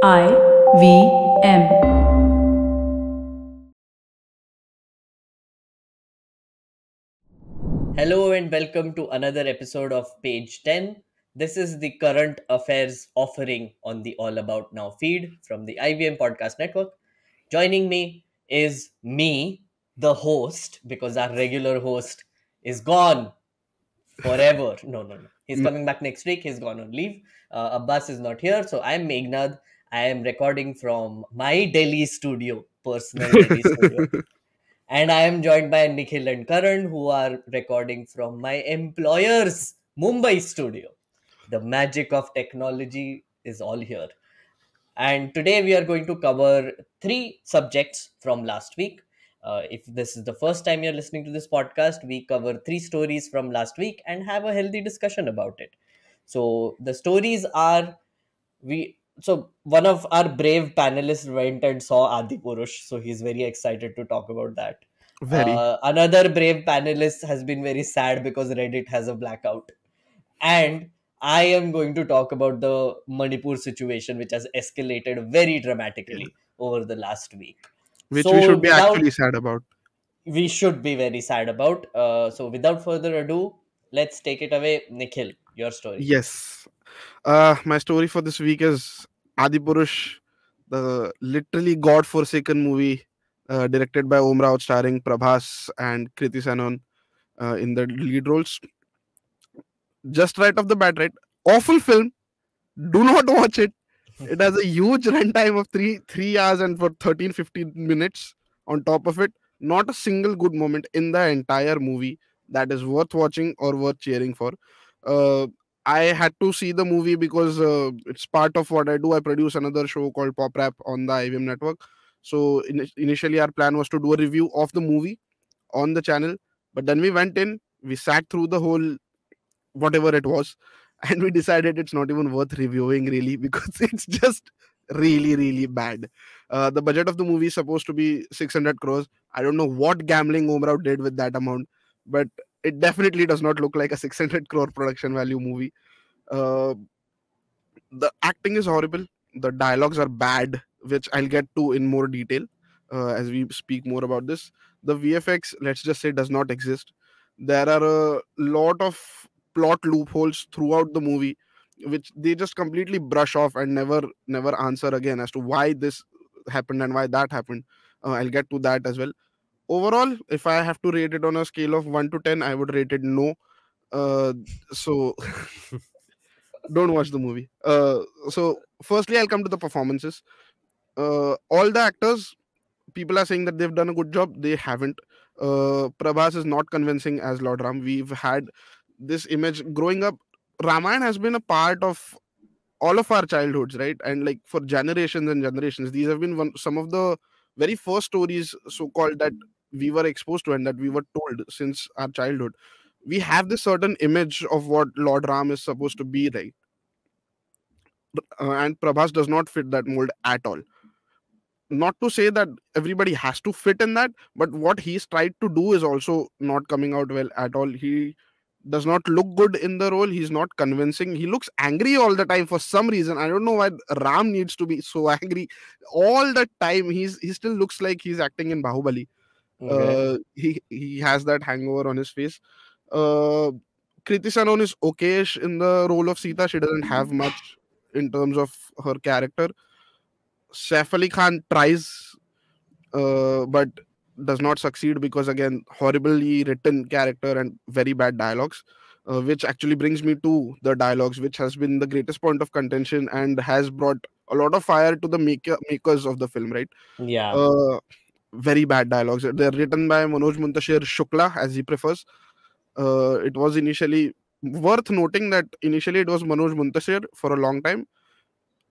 IVM. Hello and welcome to another episode of Page 10. This is the current affairs offering on the All About Now feed from the IVM Podcast Network. Joining me is me, the host, because our regular host is gone forever. No. He's No. coming back next week. He's gone on leave. Abbas is not here. So I'm Meghnad. I am recording from my Delhi studio, personal Delhi studio. And I am joined by Nikhil and Karan, who are recording from my employer's Mumbai studio. The magic of technology is all here. And today we are going to cover three subjects from last week. If this is the first time you're listening to this podcast, we cover three stories from last week and have a healthy discussion about it. So the stories are one of our brave panelists went and saw ADIPURUSH, so he's very excited to talk about that. Very. Another brave panelist has been very sad because Reddit has a blackout. And I am going to talk about the Manipur situation, which has escalated very Yeah. dramatically over the last week. Which we So, should be actually sad about. we should be very sad about. So, without further ado, let's take it away. Nikhil, your story. Yes. My story for this week is Adipurush, the literally god-forsaken movie directed by Om Rao, starring Prabhas and Kriti Sanon in the lead roles. Just right off the bat, right? Awful film. Do not watch it. It has a huge runtime of 3 hours and for 13-15 minutes on top of it. Not a single good moment in the entire movie that is worth watching or worth cheering for. Uh, I had to see the movie because it's part of what I do. I produce another show called Pop Rap on the IVM network. So initially, our plan was to do a review of the movie on the channel. But then we went in, we sat through the whole whatever it was, and we decided it's not even worth reviewing really because it's just really bad. The budget of the movie is supposed to be 600 crores. I don't know what gambling Omrao did with that amount, but it definitely does not look like a 600 crore production value movie. uh, the acting is horrible, the dialogues are bad, which I'll get to in more detail as we speak more about this. The VFX, let's just say, does not exist. There are a lot of plot loopholes throughout the movie which they just completely brush off and never answer again as to why this happened and why that happened. I'll get to that as well. Overall, if I have to rate it on a scale of 1 to 10, I would rate it no. So don't watch the movie. So firstly, I'll come to the performances. All the actors, people are saying that they've done a good job. They haven't. Prabhas is not convincing as Lord Ram. We've had this image growing up. Ramayana has been a part of all of our childhoods, right? And like for generations and generations, these have been some of the very first stories, so called, that we were exposed to and that we were told since our childhood. We have this certain image of what Lord Ram is supposed to be, right? And Prabhas does not fit that mold at all. Not to say that everybody has to fit in that, but what he's tried to do is also not coming out well at all. He does not look good in the role. He's not convincing. He looks angry all the time for some reason. I don't know why Ram needs to be so angry all the time. He still looks like he's acting in Bahubali. Okay. He has that hangover on his face. uh Kriti Sanon is okayish in the role of Sita. She doesn't have much in terms of her character. Saif Ali Khan tries, but does not succeed because, again, horribly written character and very bad dialogues. Which actually brings me to the dialogues, which has been the greatest point of contention and has brought a lot of fire to the makers of the film, right? Yeah. Uh, Very bad dialogues. They're written by Manoj Muntashir Shukla, as he prefers. It was initially worth noting that initially it was Manoj Muntashir for a long time.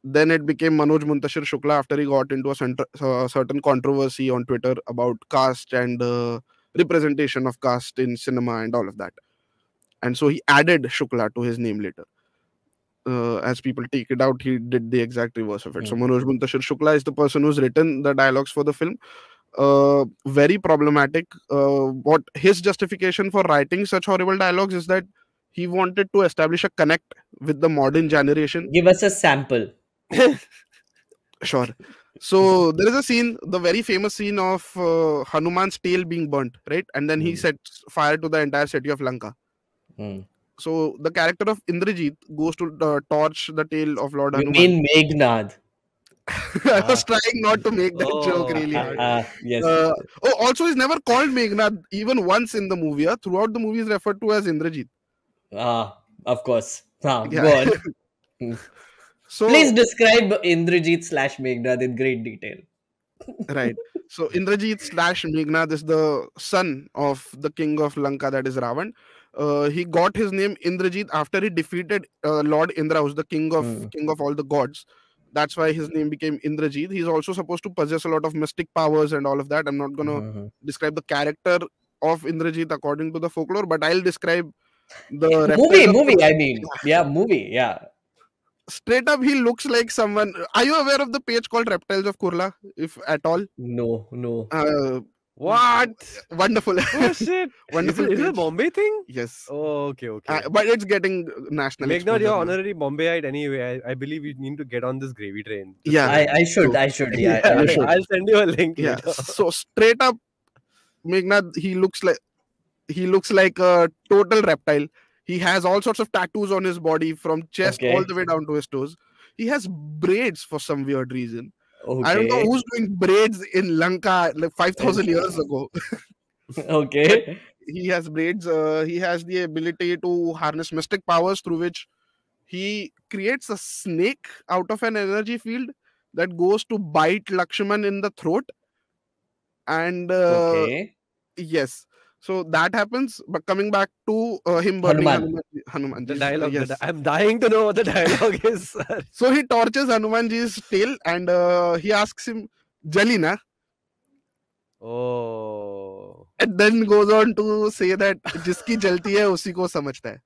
Then it became Manoj Muntashir Shukla after he got into a certain controversy on Twitter about caste and representation of caste in cinema and all of that. And so he added Shukla to his name later. As people take it out, he did the exact reverse of it. So Manoj Muntashir Shukla is the person who's written the dialogues for the film. Very problematic. What his justification for writing such horrible dialogues is that he wanted to establish a connect with the modern generation. Give us a sample. Sure. So there is a scene, the very famous scene of Hanuman's tail being burnt, right? And then he Hmm. sets fire to the entire city of Lanka. Hmm. So the character of Indrajit goes to torch the tail of Lord You Hanuman. mean Meghnad? I was Ah. trying not to make that joke Oh, really okay. hard. Yes. Uh, also, he's never called Meghnad even once in the movie. Throughout the movie, is referred to as Indrajit. Of course. Yeah. Go on. Hmm. Please So describe Indrajit slash Meghnad in great detail. right. So Indrajit slash Meghnad is the son of the king of Lanka, that is Ravan. He got his name Indrajit after he defeated Lord Indra, who's the Hmm. king of all the gods. That's why his name became Indrajit. He's also supposed to possess a lot of mystic powers and all of that. I'm not gonna Hmm. describe the character of Indrajit according to the folklore, but I'll describe the reptiles Movie, of movie. Kurla. I mean, yeah, movie. Yeah. Straight up, he looks like someone. Are you aware of the page called Reptiles of Kurla, if at all? No, no. Uh, What? wonderful. Oh shit! Wonderful Is it a page. Bombay thing? Yes. Oh, okay, okay. But it's getting national Meghnad, exposure you're now. honorary Bombayite anyway. I believe you need to get on this gravy train. Just Yeah. saying. I should. So, I should. Yeah. Yeah, you should. I'll send you a link Yeah. later. So straight up, Meghnad, he looks like a total reptile. He has all sorts of tattoos on his body from chest all Okay. the way down to his toes. He has braids for some weird reason. I don't know Okay. who's doing braids in Lanka like 5,000 years ago. But Okay. he has braids. He has the ability to harness mystic powers through which he creates a snake out of an energy field that goes to bite Lakshman in the throat. And Okay. yes, so that happens. But coming back to him burning Hanuman. The Hanumanji's, dialogue. yes. I'm dying to know what the dialogue is, sir. So he torches Hanumanji's tail and he asks him, Jalina, Oh. and then goes on to say that जिसकी जलती है उसी को समझता है.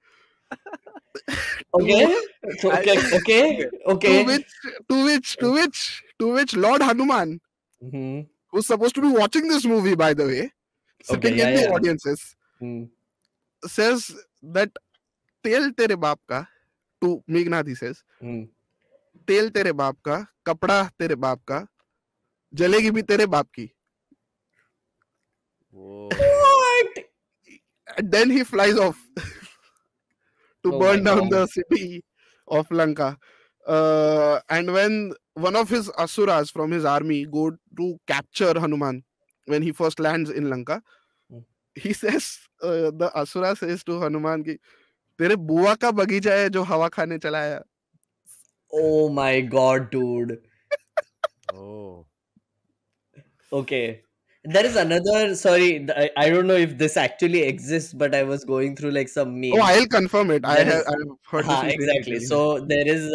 Okay. So, I- okay. Okay. To Okay. which Lord Hanuman, Hmm. who's supposed to be watching this movie, by the way, sitting Okay. Yeah. in the Yeah. audiences, Hmm. says that तेल तेरे बाप का, to Meghnad he says, Hmm. तेल तेरे बाप का, कपड़ा तेरे बाप का, जलेगी भी तेरे बाप की. Whoa. What? And then he flies off to Oh burn my down the God. city of Lanka. And when one of his asuras from his army go to capture Hanuman when he first lands in Lanka, Hmm. he says, the asura says to Hanuman ki, तेरे बुआ का बगीचा है जो हवा खाने चला है. Oh my God, dude. Oh. Okay. There is another. Sorry, I don't know if this actually exists, but I was going through like some Oh, memes. I'll confirm it. There is. I've heard this in Exactly. Shakespeare. So there is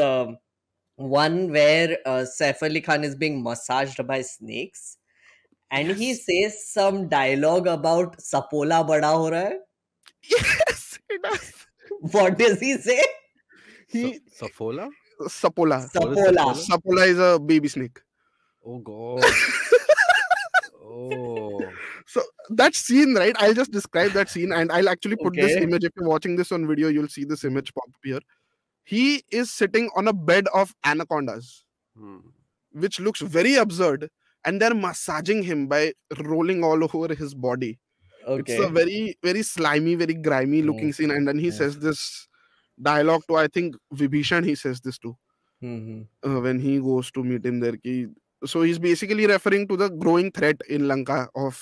one where Saif Ali Khan is being massaged by snakes, and he Yes. says some dialogue about "Sapola bada ho raha hai." Yes, he does. What does he say? He Safola? Sapola. What is Sapola. Sapola is a baby snake. Oh god. Oh. So that scene, right? I'll just describe that scene and I'll actually put this Okay. image. If you're watching this on video, you'll see this image pop up here. He is sitting on a bed of anacondas, Hmm. which looks very absurd, and they're massaging him by rolling all over his body. It's a Okay. very, very slimy, very grimy looking scene. And then he says this dialogue to, I think, Vibhishan, he says this to Hmm. when he goes to meet him there. So he's basically referring to the growing threat in Lanka of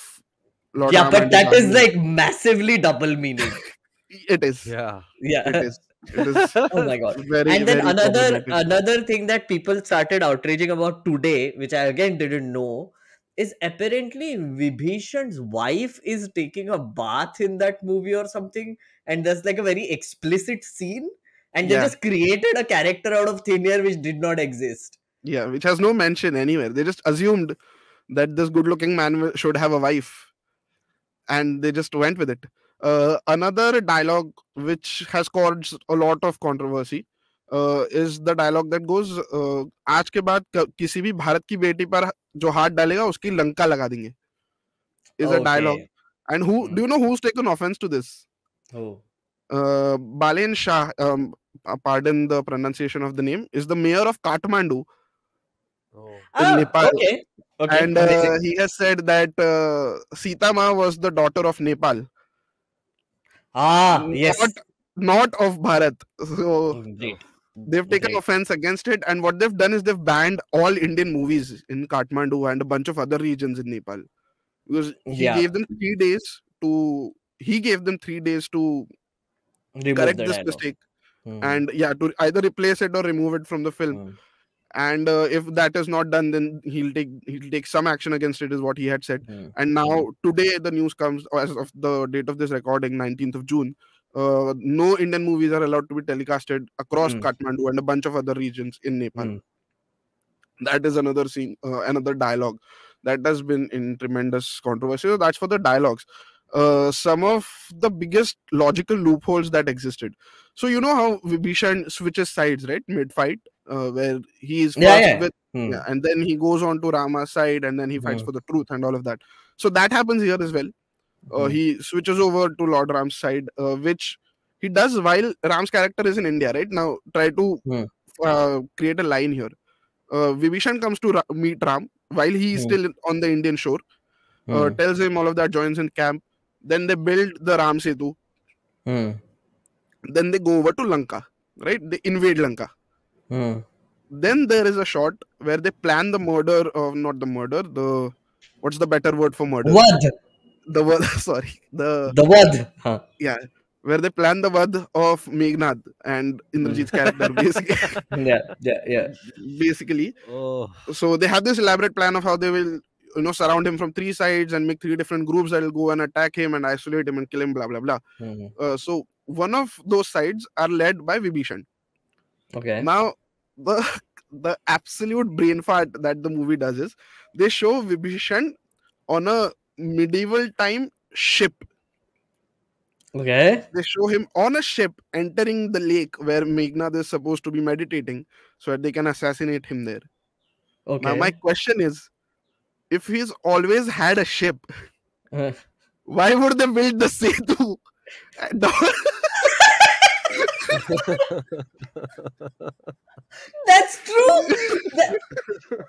Lord Yeah, Rama but and his that is army. like massively double meaning. It is. Yeah. Yeah. It is. It is Oh my God. very, And then very problematic. another thing that people started outraging about today, which I again didn't know, is apparently Vibhishan's wife is taking a bath in that movie or something, and there's like a very explicit scene, and they Yeah. just created a character out of thin air which did not exist. Yeah, which has no mention anywhere. They just assumed that this good-looking man should have a wife, and they just went with it. Another dialogue which has caused a lot of controversy is the dialogue that goes, आज के बाद किसी भी भारत की बेटी पर जो हाथ डालेगा उसकी लंका लगा देंगे. Is a dialogue. Okay. And who do you know who's taken offense to this? Oh. Balen Shah, pardon the pronunciation of the name, is the mayor of Kathmandu, Oh. in Nepal. Okay. Okay. And Amazing. he has said that Sita Ma was the daughter of Nepal, Yes. not of Bharat. So Great. they've taken Great. offense against it, and what they've done is they've banned all Indian movies in Kathmandu and a bunch of other regions in Nepal, because Yeah. he gave them 3 days to Remove correct the this dialogue. mistake, Hmm. and yeah, to either replace it or remove it from the film. Hmm. And if that is not done, then he'll take some action against it, is what he had said. Hmm. And now today the news comes, as of the date of this recording, 19th of June, no Indian movies are allowed to be telecasted across Kathmandu and a bunch of other regions in Nepal. That is another scene, another dialogue that has been in tremendous controversy. So that's for the dialogues. Some of the biggest logical loopholes that existed. So you know how Vibhishan switches sides, right, mid-fight, where he is first with, and then he goes on to Rama's side, and then he fights for the truth and all of that. So that happens here as well. He switches over to Lord Ram's side, which he does while Ram's character is in India. Right now, try to create a line here. Vibhishan comes to meet Ram while he is still on the Indian shore. Tells him all of that, joins in camp. Then they build the Ram Setu. Then they go over to Lanka, right? They invade Lanka. Then there is a shot where they plan the murder of, not the murder, the, what's the better word for murder? The word, sorry. The word. Yeah. Where they plan the word of Meghnad and Indrajit's character, basically. Yeah. Basically. Oh. So they have this elaborate plan of how they will, surround him from 3 sides and make 3 different groups that will go and attack him and isolate him and kill him, blah, blah, blah. So one of those sides are led by Vibhishan. Okay. Now, the absolute brain fart that the movie does is they show Vibhishan on a medieval time ship. Okay. They show him on a ship entering the lake where Meghnad is supposed to be meditating so that they can assassinate him there. Okay. Now, my question is, if he's always had a ship, why would they build the Setu? That's true.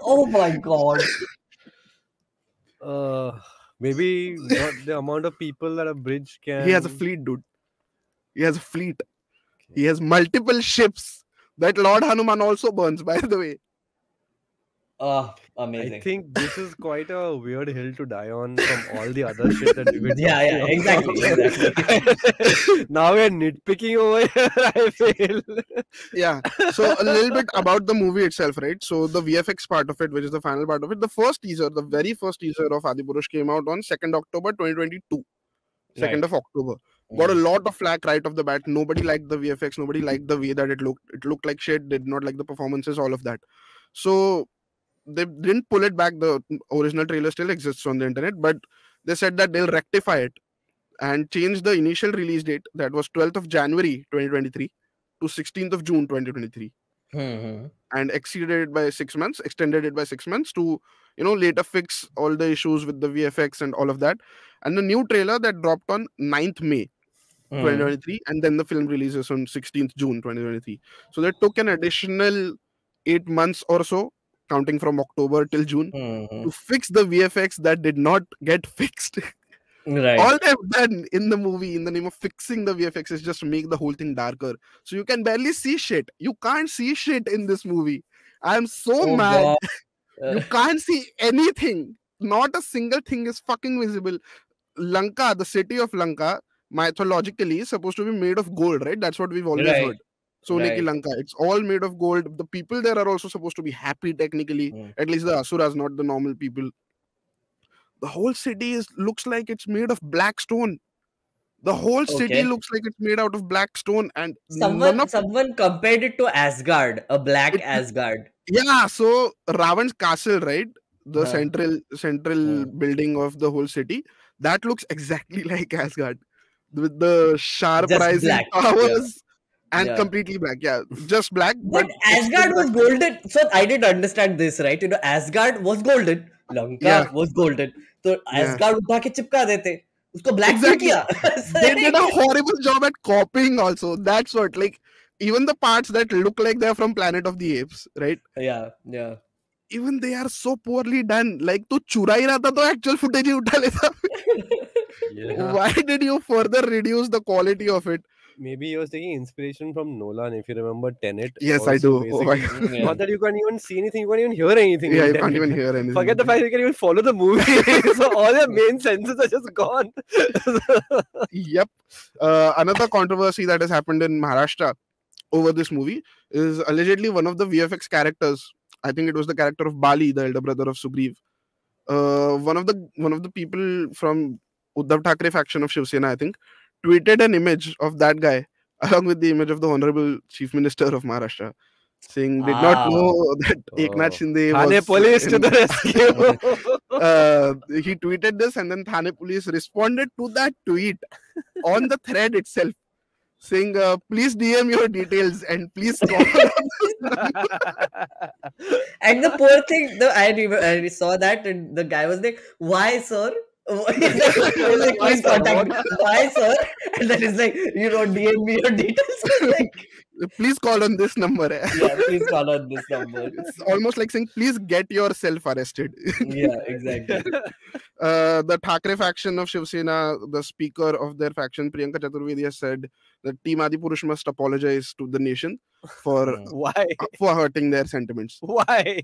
Oh my god. Maybe not the amount of people that a bridge can. He has a fleet, dude. He has a fleet. He has multiple ships that Lord Hanuman also burns, by the way. Amazing. I think this is quite a weird hill to die on from all the other shit that we've been Yeah, talking exactly. Now we're nitpicking over here, I feel. Yeah. So a little bit about the movie itself, right? So the VFX part of it, which is the final part of it, the very first teaser of ADIPURUSH came out on 2nd October 2022. 2nd of October. Got a lot of flack right off the bat. Nobody liked the VFX. Nobody liked the way that it looked. It looked like shit. Did not like the performances, all of that. So they didn't pull it back. The original trailer still exists on the internet, but they said that they'll rectify it and change the initial release date, that was 12th of January 2023 to 16th of June 2023, and extended it by 6 months to later fix all the issues with the VFX and all of that. And the new trailer that dropped on 9th May 2023, and then the film releases on 16th June 2023. So they took an additional 8 months or so, counting from October till June, to fix the VFX that did not get fixed. Right. All they've done in the movie, in the name of fixing the VFX, is just make the whole thing darker. So you can barely see shit. You can't see shit in this movie. I'm so mad. You can't see anything. Not a single thing is fucking visible. Lanka, the city of Lanka, mythologically is supposed to be made of gold, right? That's what we've always heard. So Lanka, it's all made of gold. The people there are also supposed to be happy technically. At least the Asuras, not the normal people. The whole city looks like it's made of black stone. The whole city looks like it's made out of black stone. And someone compared it to Asgard, a black Asgard. Yeah, so Ravan's castle, right? The central building of the whole city, that looks exactly like Asgard, with the sharp just rising black. towers and completely black. Yeah, just black. But Asgard was golden. So I didn't understand this, right? Asgard was golden. Lanka was golden. So Asgard उठा के चिपका देते. उसको black exactly. किया. They did a horrible job at copying also. That's what, even the parts that look like they're from Planet of the Apes, right? Yeah. even they are so poorly done. Like तो चुरा ही रहा था तो actual footage ही उठा लेता. Yeah. Why did you further reduce the quality of it? Maybe he was taking inspiration from Nolan, if you remember Tenet. Yes, I also, do. Oh my basically. Yeah. Not that you can't even see anything, you can't even hear anything. Yeah, in you can't Tenet. even hear anything. Forget the fact you can even follow the movie. So all your main senses are just gone. Yep. Another controversy that has happened in Maharashtra over this movie is allegedly one of the VFX characters. I think it was the character of Bali, the elder brother of Sugriv. One of the people from Uddhav Thackeray faction of Shiv Sena, I think, tweeted an image of that guy along with the image of the Honorable Chief Minister of Maharashtra, saying did not know that Eknath Shinde Thane was police to the rescue. He tweeted this, and then Thane police responded to that tweet on the thread itself, saying, please DM your details and please call. And the poor thing, I saw that, and the guy was like, "Why, sir?" He's like, Why, "Please sir? contact me." Why, sir? And then he's like, "You don't DM me your details." Like, Please call on this number. yeah, please call on this number. It's almost like saying, please get yourself arrested. Yeah, exactly. The Thackeray faction of Shiv Sena, the speaker of their faction, Priyanka Chaturvedi, has said that Team Adipurush must apologize to the nation for Why? hurting their sentiments. Why?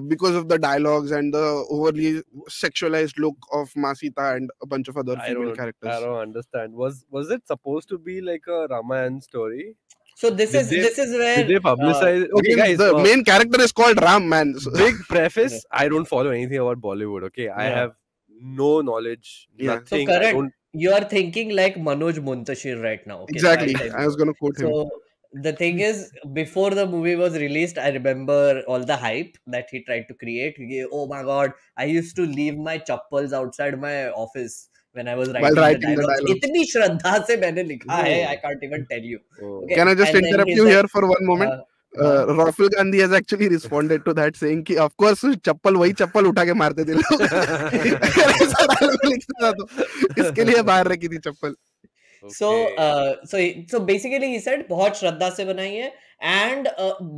Because of the dialogues and the overly sexualized look of Masita and a bunch of other female characters. I don't understand. Was it supposed to be like a Ramayan story? So this is where Did they publicize? Okay, guys. The main character is called Ram, man. So, Big preface: I don't follow anything about Bollywood. Okay, I have no knowledge. Yeah. Nothing. So Karan, you are thinking like Manoj Muntashir right now. Okay? Exactly. I was going to quote him. So the thing is, before the movie was released, I remember all the hype that he tried to create. Oh my god, I used to leave my chappals outside my office when I was writing the dialogue. Itni shraddha se maine likha hai, I can't even tell you. Okay? Can I just interrupt you here for one moment? Rahul Gandhi has actually responded to that, saying कि of course चप्पल वही चप्पल उठा के मारते थे लोग. ऐसा dialogue लिखता था तो इसके लिए बाहर रखी थी चप्पल. So basically he said बहुत श्रद्धा से बनाई है and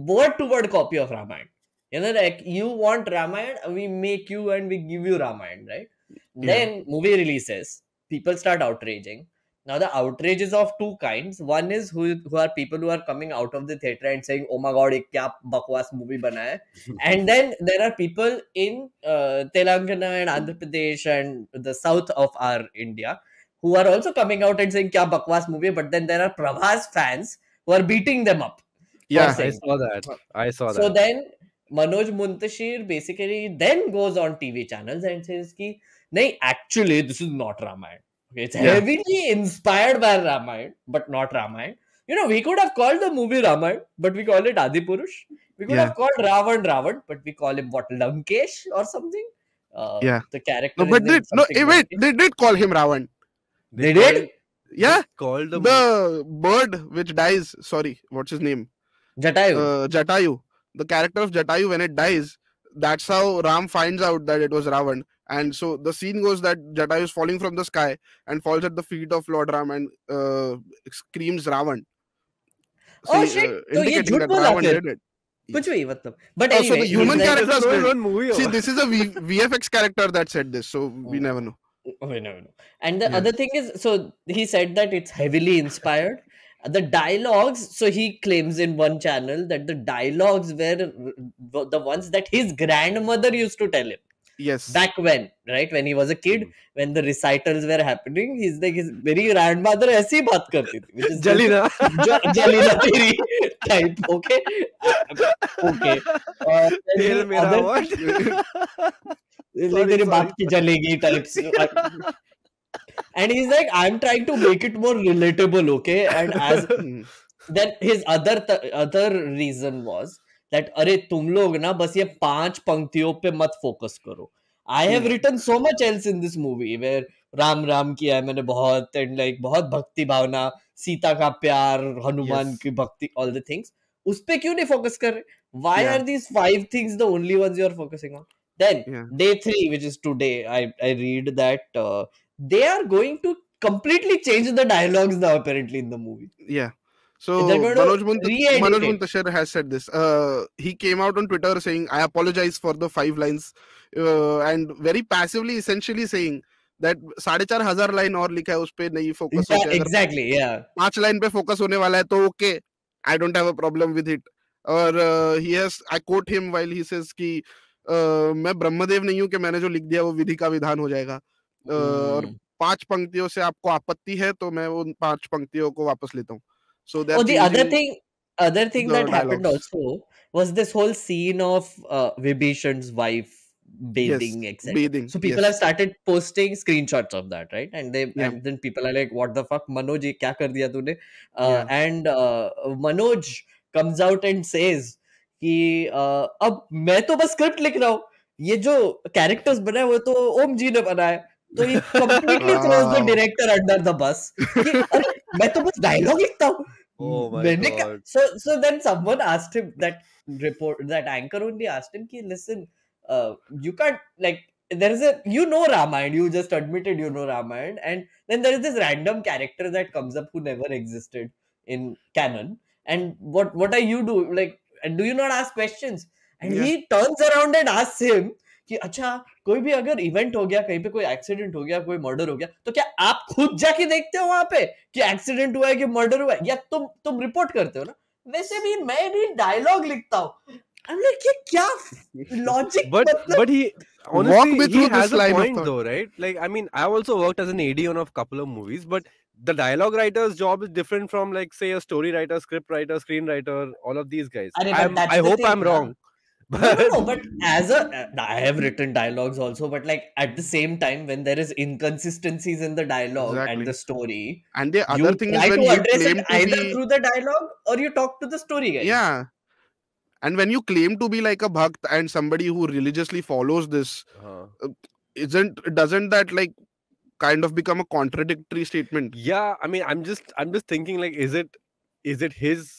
word to word copy of Ramayana. You know, like you want Ramayana, we make you and we give you Ramayana, right? Then movie releases, people start outraging. Now the outrage is of two kinds. One is who are people who are coming out of the theater and saying, "Oh my god, ek kya bakwas movie bana hai." And then there are people in Telangana and Andhra Pradesh and the south of our India who are also coming out and saying kya bakwas movie. But then there are Prabhas fans who are beating them up. Yeah, I saw that. So then Manoj Muntashir basically then goes on TV channels and says ki, "Nahi, actually this is not Ramayana. Okay, it's heavily inspired by Ramayana, but not Ramayana. You know, we could have called the movie Ramayana, but we call it Adipurush. We could have called Ravan, but we call him what, Lankesh or something? The character. No, but they did call him Ravan. They did? Yeah. Called the bird which dies. Sorry, what's his name? Jatayu. Jatayu. The character of Jatayu, when it dies, that's how Ram finds out that it was Ravan. And so the scene goes that Jatayu is falling from the sky and falls at the feet of Lord Ram and screams Ravan. Oh shit! So ye jhut bola fir. Kuch bhi matlab. But anyway, so the human characters movie. See, this is a VFX character that said this, so we never know. We never know. And the other thing is, so he said that it's heavily inspired. The dialogues, so he claims in one channel that the dialogues were the ones that his grandmother used to tell him. Yes. Back when, right? When he was a kid, when the recitals were happening, he's like, his very grandmother ऐसी बात करती थी, which is Jalina. Jalina theory type. Okay. Okay. तेरे बाप की जलेगी types. And he's like, I'm trying to make it more relatable, okay? And as then his other reason was that अरे तुम लोग ना बस ये 5 पंक्तियों पे मत फोकस करो. I have written so much else in this movie where Ram किया है मैंने बहुत, and like बहुत भक्ति भावना, सीता का प्यार, हनुमान की भक्ति, all the things. उस पे क्यों नहीं फोकस कर रहे? Why are these 5 things the only ones you are focusing on? Then day 3, which is today, I read that they are going to completely change the dialogues now apparently in the movie. Yeah. So They're going to re-edit Manoj it. Muntashir has said this. He came out on Twitter saying, "I apologize for the 5 lines," and very passively, essentially saying that 4,500 line और लिखा है उस पे नहीं focus Yeah, होके अगर exactly. Yeah. 5 line पे focus होने वाला है तो okay, I don't have a problem with it. और I quote him while he says कि मैं ब्रह्मदेव नहीं हूँ कि मैंने जो लिख दिया वो विधि का विधान हो जाएगा, और 5 पंक्तियों से आपको आपत्ति है तो मैं उन 5 पंक्तियों को वापस लेता हूँ. So they're The changing other thing the that happened dialogues. also was this whole scene of Vibhishan's wife bathing, Yes, etc. bathing. So people Yes. have started posting screenshots of that, right? And Yeah. and then people are like, "What the fuck, Manoj? ये क्या कर दिया तूने?" Yeah. And Manoj comes out and says कि अब मैं तो बस स्क्रिप्ट लिख रहा हूँ, ये जो कैरेक्टर्स बनाए वो तो ओम जी ने बनाए. तो he completely throws the Wow. director under the bus. कि अरे मैं तो बस डायलॉग लिखता हूँ. Oh my मैंने क्या God. so then someone asked him, that anchor only asked him कि listen, you can't, like, there is a, Ramayana, you just admitted you know Ramayana, and then there is this random character that comes up who never existed in canon, and what are you do, like, and do you not ask questions? And Yeah. he turns around and asks him कि अच्छा कोई भी अगर event हो गया, कहीं पे कोई एक्सीडेंट हो गया, कोई मर्डर हो गया, तो क्या आप खुद जाके देखते हो वहां पे कि एक्सीडेंट हुआ है कि मर्डर हुआ है, या तुम रिपोर्ट करते हो ना? वैसे भी मैं भी डायलॉग लिखता हूँ. I'm like, ये क्या logic? But he Walk honestly me he through has this a line of point thought. though, right? Like, I mean, I also worked as an AD on a couple of movies, but the dialogue writer's job is different from, like, say, a story writer, script writer, screenwriter, all of these guys. अरे, but that's I the hope thing, I'm na? wrong. No, but as a, I have written dialogues also, but like at the same time, when there is inconsistencies in the dialogue and Exactly. the story, And the you other thing is try when to you address claim it to either be, through the dialogue or you talk to the story guys. yeah, and when you claim to be like a bhakt and somebody who religiously follows this, doesn't that like kind of become a contradictory statement? Yeah, I mean, I'm just thinking, like, is it his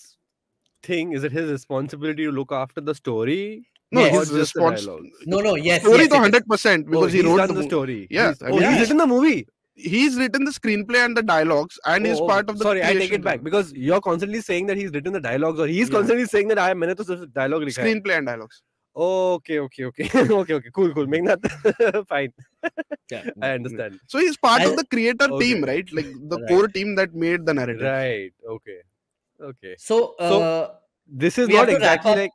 thing? Is it his responsibility to look after the story? No, Yes. Or his just the response. dialogues? No, yes, Story yes, to it is. 100% because he he's wrote done the the movie. story. Yeah, He's, I mean, he's written the movie. he's written the screenplay and the dialogues, and he's part of the sorry, I take creation. it back, because you're constantly saying that he's written the dialogues, or he's Yeah. constantly saying that मैंने तो सिर्फ dialogue लिखा है. Screenplay and dialogues. Okay. Okay. Cool. Meghnad. Fine. Yeah. I understand. So he's part As- of the creator Okay. team, right? Like the Right. core team that made the narrative. Right. Okay. So, This is we have not to wrap exactly up. like.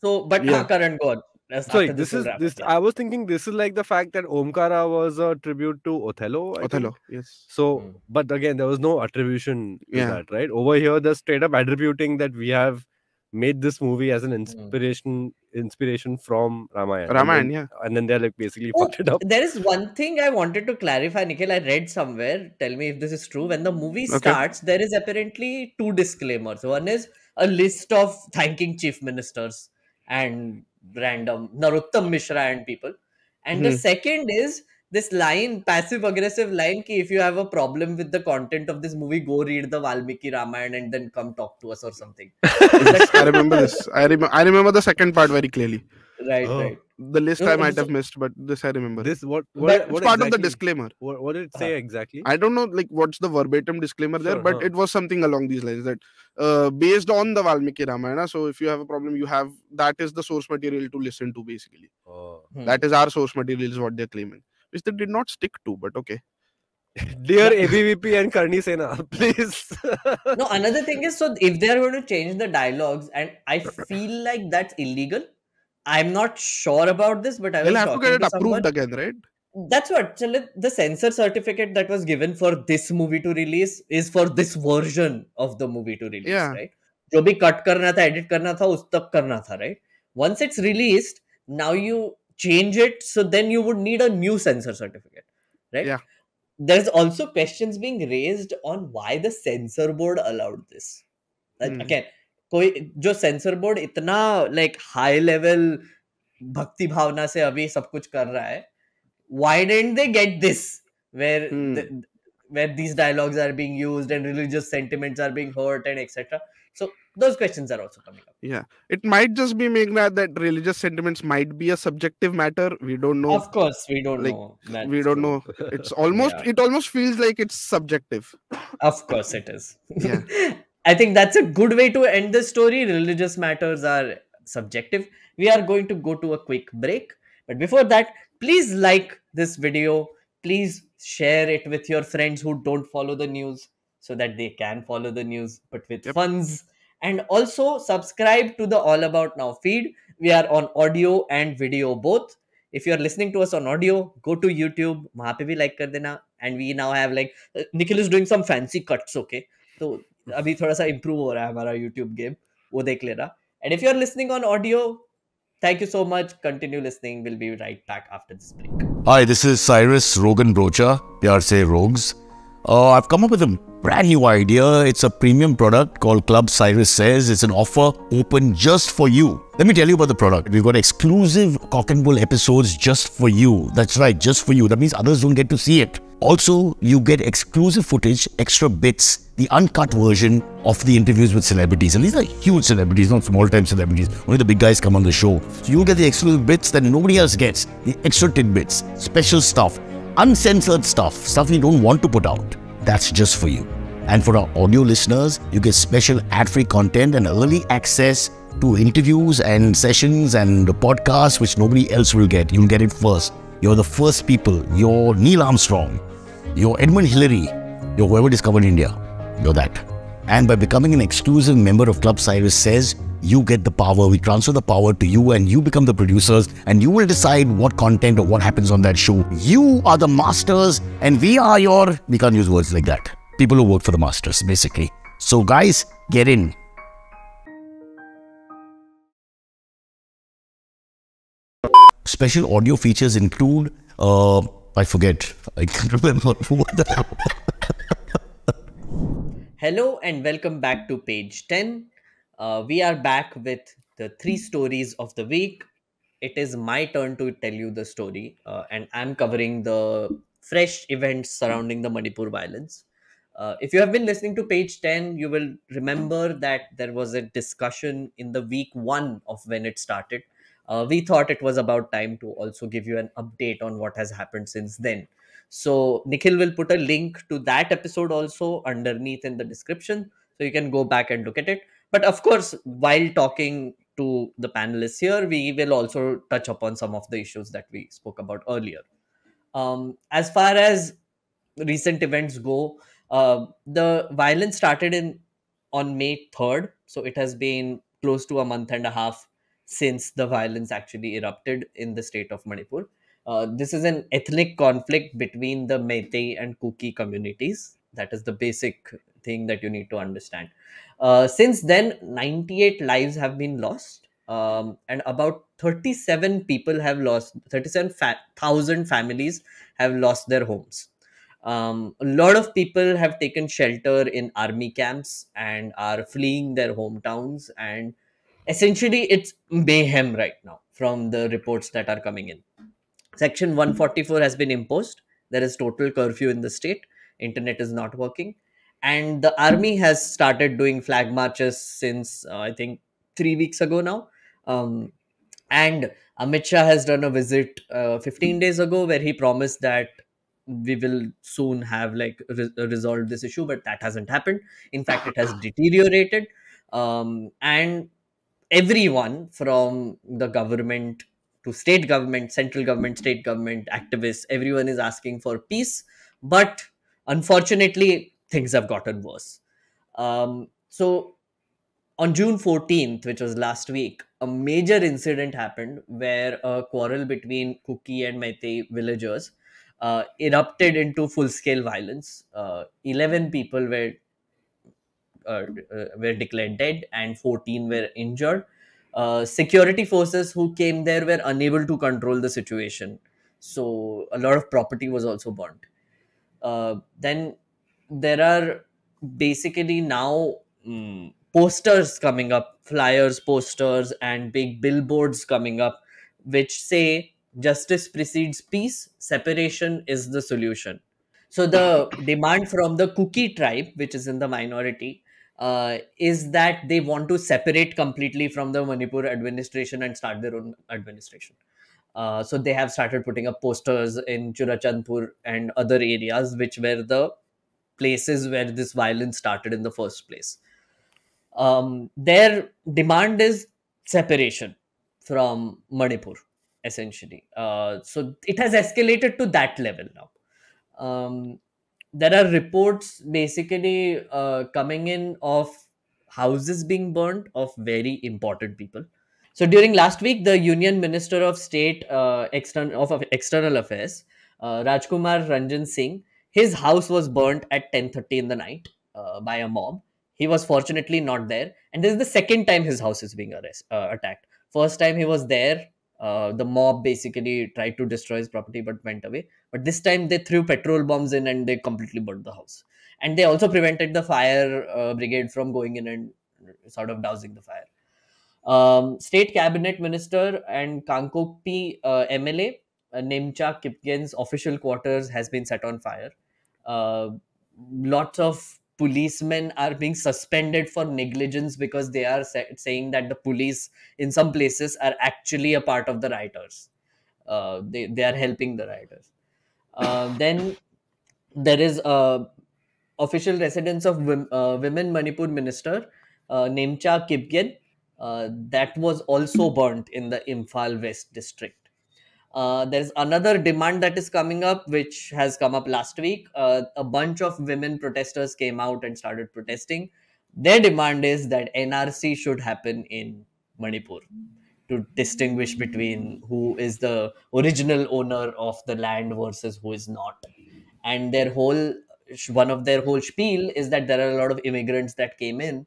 So, but Yeah. Karan, go on. Sorry, After this we'll is wrap this. up, yeah. I was thinking this is like the fact that Omkara was a tribute to Othello. I think. Othello, yes. So, but again, there was no attribution to Yeah. that, right? Over here, they're straight up attributing that we have made this movie as an inspiration from Ramayana. Ramayana, yeah. And then they're like basically Oh, fucked it up. there is one thing I wanted to clarify, Nikhil. I read somewhere. Tell me if this is true. When the movie Okay. starts, there is apparently 2 disclaimers. One is a list of thanking chief ministers and random Narottam Mishra and people. And the second is this line, passive aggressive line, ki if you have a problem with the content of this movie, go read the Valmiki Ramayana and then come talk to us or something. Yes, I remember this. I remember the second part very clearly. Right, Oh. right. The list No, I might so- have missed, but this I remember. This what But It's part of the exactly- disclaimer. What did it say exactly? I don't know like what's the verbatim disclaimer there, Sure, but huh. it was something along these lines that based on the Valmiki Ramayana, so if you have a problem, that is the source material to listen to basically. Oh. That is our source material is what they're claiming, which they did not stick to, but okay. Dear ABVP and Karni Sena, please. No, another thing is, so if they are going to change the dialogues, and I feel like that's illegal. I'm not sure about this, but I was They'll have to talking get it to someone. approved again, right? That's what. So the censor certificate that was given for this movie to release is for this version of the movie to release, Yeah. right? जो भी cut करना था, edit करना था, उस तक करना था, right? Once it's released, now you change it, so then you would need a new censor certificate, right? Yeah. There's also questions being raised on why the censor board allowed this. Like, again, कोई जो sensor board इतना like high level भक्ति भावना से अभी सब कुछ कर रहा है, why didn't they get this where where these dialogues are being used and religious sentiments are being hurt and etc. So those questions are also coming up. Yeah, it might just be Meghnad that religious sentiments might be a subjective matter. We don't know. Of course, we don't Like, know. That's we don't true. know. It's almost Yeah. it almost feels like it's subjective. Of course, it is. Yeah. I think that's a good way to end the story. Religious matters are subjective. We are going to go to a quick break. But before that, please like this video. Please share it with your friends who don't follow the news so that they can follow the news, but with Yep. funds. And also subscribe to the All About Now feed. We are on audio and video both. If you're listening to us on audio, go to YouTube. वहाँ पे भी like कर देना. And we now have like Nikhil is doing some fancy cuts. Okay, तो अभी थोड़ा सा improve हो रहा है हमारा YouTube game, वो देख लेना. And if you're listening on audio, thank you so much. Continue listening. We'll be right back after this break. Hi, this is Cyrus Rogan Brocha, pyar se Rogues. I've come up with a brand new idea. It's a premium product called Club Cyrus Says. It's an offer open just for you. Let me tell you about the product. We've got exclusive Cock and Bull episodes just for you. That's right, just for you. That means others don't get to see it. Also, you get exclusive footage, extra bits, the uncut version of the interviews with celebrities. And these are huge celebrities, not small-time celebrities. Only the big guys come on the show. So you'll get the exclusive bits that nobody else gets. The extra tidbits, special stuff, uncensored stuff you don't want to put out. That's just for you. And for our audio listeners, you get special ad-free content and early access to interviews and sessions and podcasts which nobody else will get. You'll get it first. You're the first people. You're Neil Armstrong. You're Edmund Hillary. You're whoever discovered India. You're that. And by becoming an exclusive member of Club Cyrus Says, you get the power. We transfer the power to you and you become the producers and you will decide what content or what happens on that show. You are the masters and we are your... We can't use words like that. People who work for the masters, basically. So guys, get in. Special audio features include... I forget. I can't remember. What the hell? Hello and welcome back to page 10. We are back with the 3 stories of the week. It is my turn to tell you the story, and I'm covering the fresh events surrounding the Manipur violence. If you have been listening to page 10, you will remember that there was a discussion in the week 1 of when it started. We thought it was about time to also give you an update on what has happened since then. So Nikhil will put a link to that episode also underneath in the description, so you can go back and look at it. But of course, while talking to the panelists here, we will also touch upon some of the issues that we spoke about earlier. As far as recent events go, the violence started on May 3rd, so it has been close to a month and a half since the violence actually erupted in the state of Manipur. This is an ethnic conflict between the Meitei and Kuki communities. That is the basic thing that you need to understand. Since then, 98 lives have been lost, and about 37 people have lost, 37,000 families have lost their homes. A lot of people have taken shelter in army camps and are fleeing their hometowns. And essentially, it's mayhem right now from the reports that are coming in. Section 144 has been imposed. There is total curfew in the state. Internet is not working. And the army has started doing flag marches since, I think, 3 weeks ago now. And Amit Shah has done a visit 15 days ago where he promised that we will soon have like resolved this issue, but that hasn't happened. In fact, it has deteriorated. And everyone from the government to state government, central government, state government, activists, everyone is asking for peace. But unfortunately, things have gotten worse. So on June 14th, which was last week, a major incident happened where a quarrel between Kuki and Meitei villagers erupted into full-scale violence. 11 people were declared dead and 14 were injured. Security forces who came there were unable to control the situation. So a lot of property was also burnt. Then there are basically now posters coming up, flyers, posters, and big billboards coming up, which say justice precedes peace, separation is the solution. So the demand from the Kuki tribe, which is in the minority, is that they want to separate completely from the Manipur administration and start their own administration. So they have started putting up posters in Churachandpur and other areas, which were the places where this violence started in the first place. Their demand is separation from Manipur, essentially. So it has escalated to that level now. There are reports basically coming in of houses being burnt of very important people. So during last week, the Union Minister of State of External Affairs, Rajkumar Ranjan Singh, his house was burnt at 10:30 in the night by a mob. He was fortunately not there, and this is the second time his house is being attacked. First time he was there, the mob basically tried to destroy his property but went away. But this time they threw petrol bombs in and they completely burnt the house. And they also prevented the fire brigade from going in and sort of dousing the fire. State Cabinet Minister and Kankokpi MLA Nemcha Kipgen's official quarters has been set on fire. Uh, Lots of policemen are being suspended for negligence because they are saying that the police in some places are actually a part of the rioters. They are helping the rioters. Then there is official residence of women Manipur minister Nemcha Kipgen that was also burnt in the Imphal West district. There's another demand that is coming up, which has come up last week. A bunch of women protesters came out and started protesting. Their demand is that NRC should happen in Manipur to distinguish between who is the original owner of the land versus who is not. And their whole one of their whole spiel is that there are a lot of immigrants that came in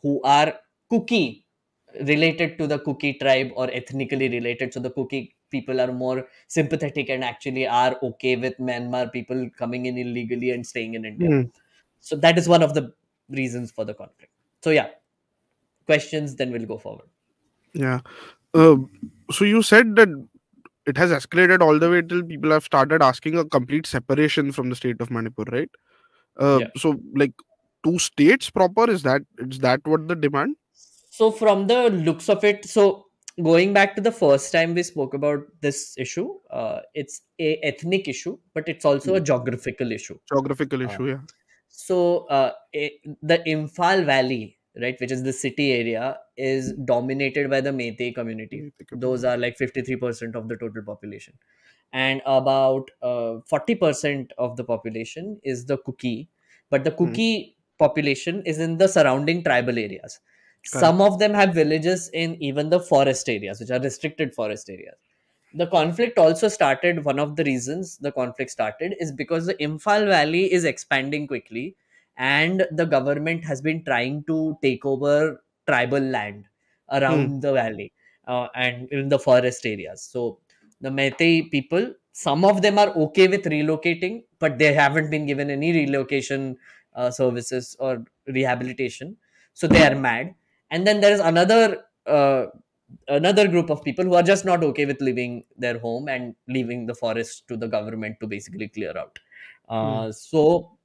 who are Kuki related to the Kuki tribe or ethnically related. So the Kuki people are more sympathetic and actually are okay with Myanmar people coming in illegally and staying in India. So that is one of the reasons for the conflict. So yeah, questions, then we'll go forward. Yeah. So you said that it has escalated all the way till people have started asking a complete separation from the state of Manipur, right? Yeah. So like two states proper, is that what the demand? So from the looks of it, so going back to the first time we spoke about this issue, it's a ethnic issue, but it's also a geographical issue. Geographical Uh, issue, yeah. So the Impal Valley, right, which is the city area, is dominated by the Meitei community. Those are like 53% of the total population, and about 40% of the population is the Kuki. But the Kuki population is in the surrounding tribal areas. Some of them have villages in even the forest areas, which are restricted forest areas. The conflict also started, one of the reasons the conflict started is because the Imphal Valley is expanding quickly and the government has been trying to take over tribal land around the valley and in the forest areas. So the Meitei people, some of them are okay with relocating, but they haven't been given any relocation services or rehabilitation. So they are mad. And then there is another group of people who are just not okay with leaving their home and leaving the forest to the government to basically clear out. So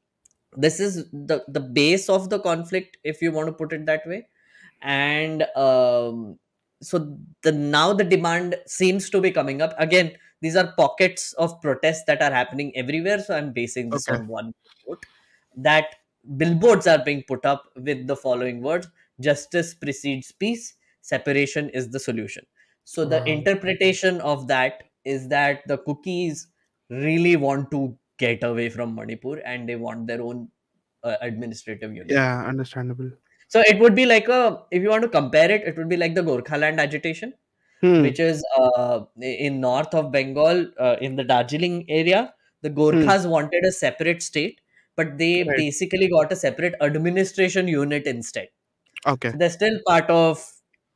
this is the base of the conflict, if you want to put it that way. And so now the demand seems to be coming up again. These are pockets of protests that are happening everywhere, so I'm basing this on one report that billboards are being put up with the following words: justice precedes peace, separation is the solution. So the interpretation of that is that the cookies really want to get away from Manipur and they want their own administrative unit. Yeah, understandable. So it would be like if you want to compare it, it would be like the Gorkhaland agitation, which is in north of Bengal, in the Darjeeling area. The Gorkhas wanted a separate state, but they basically got a separate administration unit instead. Okay. So they're still part of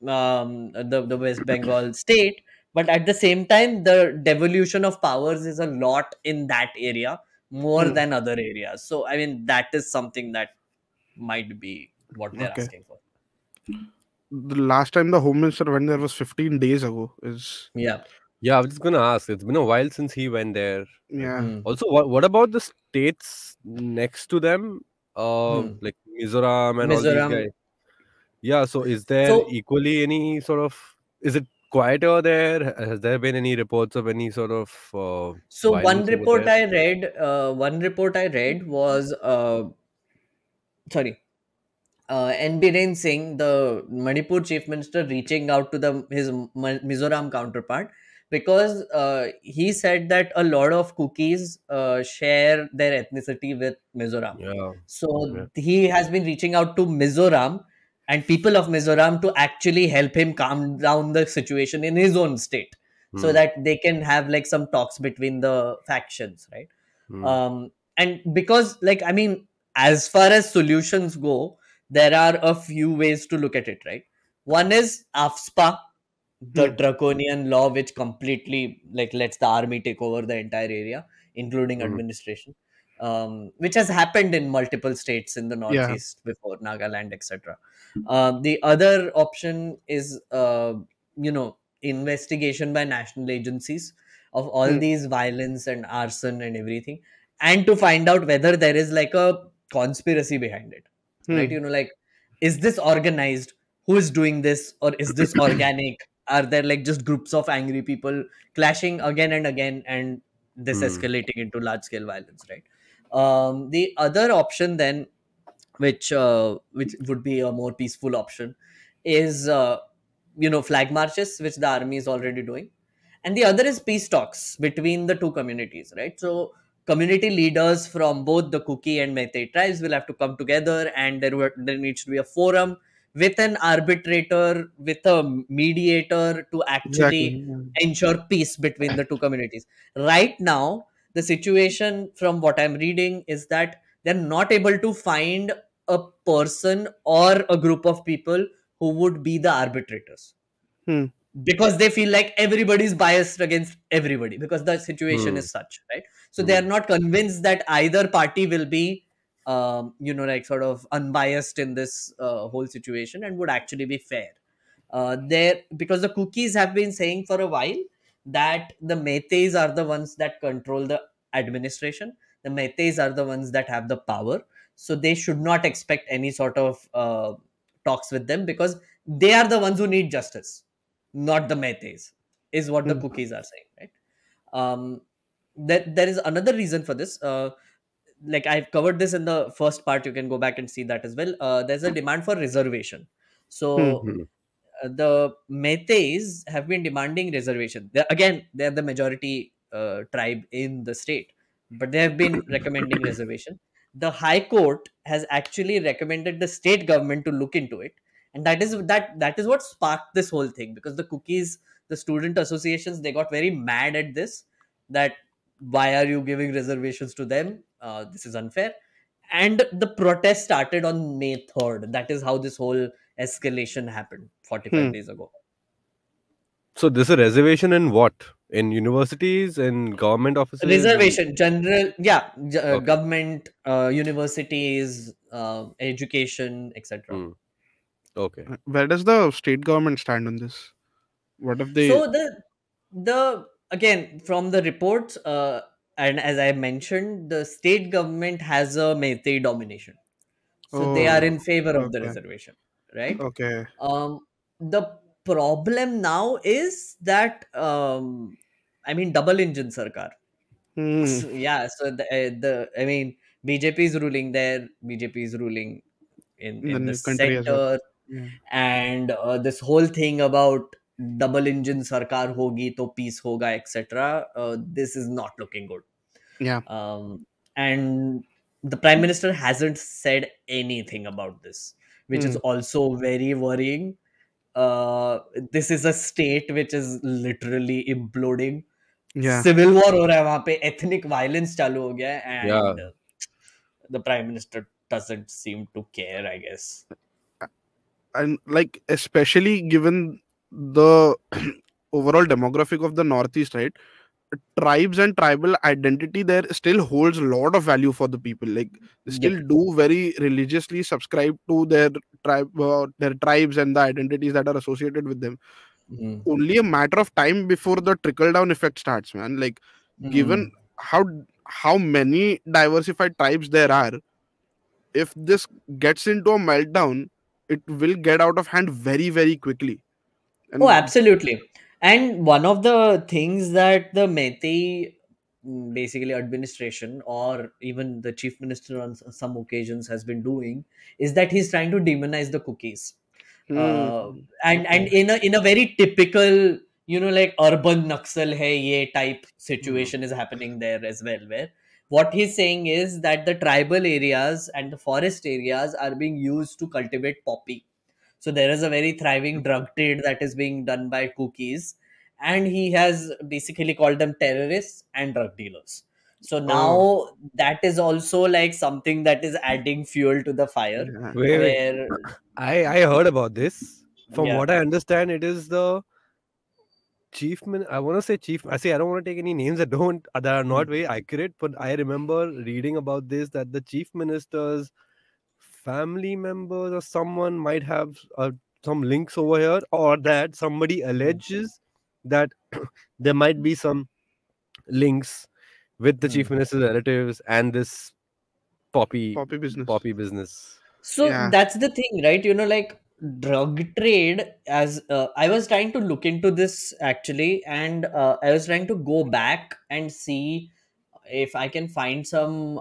the West Bengal state, but at the same time, the devolution of powers is a lot in that area more than other areas. So I mean, that is something that might be what they're asking for. The last time the home minister went there was 15 days ago. Yeah. I was just gonna ask. It's been a while since he went there. Yeah. Also, what about the states next to them? Like Mizoram and all these guys. Yeah. So is there equally any sort of? Is it quieter there? Has there been any reports of any sort of? So one report I read was sorry. N. Biren Singh, the Manipur chief minister, reaching out to his Mizoram counterpart, because he said that a lot of Kukis share their ethnicity with Mizoram. Yeah. So he has been reaching out to Mizoram and people of Mizoram to actually help him calm down the situation in his own state, so that they can have like some talks between the factions, right? And because, like, I mean, as far as solutions go, there are a few ways to look at it, right? One is AFSPA, the draconian law which completely like lets the army take over the entire area, including administration, which has happened in multiple states in the Yeah. northeast before, Nagaland, etc. The other option is, investigation by national agencies of all these violence and arson and everything, and to find out whether there is like a conspiracy behind it, right? Like, is this organized? Who is doing this? Or is this organic? Are there like just groups of angry people clashing again and again, and this escalating into large scale violence, right? The other option then, which would be a more peaceful option, is flag marches, which the army is already doing, and the other is peace talks between the two communities, right? So community leaders from both the Kuki and Meitei tribes will have to come together, and there needs to be a forum with an arbitrator, with a mediator, to actually Exactly. ensure peace between the two communities. Right now, the situation from what I'm reading is that they're not able to find a person or a group of people who would be the arbitrators, because they feel like everybody's biased against everybody, because the situation is such, right? So they are not convinced that either party will be like sort of unbiased in this whole situation and would actually be fair. There, because the Cookies have been saying for a while that the Meiteis are the ones that control the administration, the Meiteis are the ones that have the power, so they should not expect any sort of talks with them, because they are the ones who need justice, not the Meiteis, is what the Cookies are saying, right? There is another reason for this. Like, I've covered this in the first part, you can go back and see that as well. There's a demand for reservation. So the Meiteis have been demanding reservation. They're the majority tribe in the state, but they have been recommending reservation. The High Court has actually recommended the state government to look into it, and that is what sparked this whole thing, because the Cookies, the student associations, they got very mad at this, that why are you giving reservations to them? This is unfair. And the protest started on May 3rd. That is how this whole escalation happened 45 days ago. So this is a reservation in what? In universities, in government offices? Reservation, general, government, universities, education, etc. Okay. Where does the state government stand on this? What if they? So the again, from the reports, and as I mentioned, the state government has a Meitei domination, so they are in favor of the Okay. reservation, right? Okay. The problem now is that I mean, double engine Sarkar. So, so the I mean, BJP is ruling there, BJP is ruling in the The country as well. center, Yeah. and this whole thing about double engine Sarkar hogi to peace hoga, etc. This is not looking good. Yeah. And the prime minister hasn't said anything about this, which is also very worrying. This is a state which is literally imploding. Yeah. Civil war हो रहा है वहाँ पे, ethnic violence चालू हो गया है, and Yeah. the prime minister doesn't seem to care, I guess. And like, especially given the overall demographic of the Northeast, right? Tribes and tribal identity there still holds a lot of value for the people. Like, they still do very religiously subscribe to their their tribes and the identities that are associated with them. Only a matter of time before the trickle down effect starts, man. Like, given how many diversified tribes there are, if this gets into a meltdown, it will get out of hand very, very quickly. Oh, And absolutely. And one of the things that the Meitei basically administration or even the chief minister on some occasions has been doing is that he's trying to demonize the cookies. And in a very typical, like urban Naxal hai ye type situation is happening there as well, where what he's saying is that the tribal areas and the forest areas are being used to cultivate poppy. So there is a very thriving drug trade that is being done by cookies, and he has basically called them terrorists and drug dealers. So now that is also like something that is adding fuel to the fire. Wait. Where I heard about this. From Yeah. what I understand, it is the I want to say chief. I don't want to take any names that are not very accurate. But I remember reading about this, that the chief minister's family members or someone might have some links over here, or that somebody alleges that there might be some links with the chief minister's relatives and this poppy business. So that's the thing, right? Like drug trade, as I was trying to look into this actually, and I was trying to go back and see if I can find some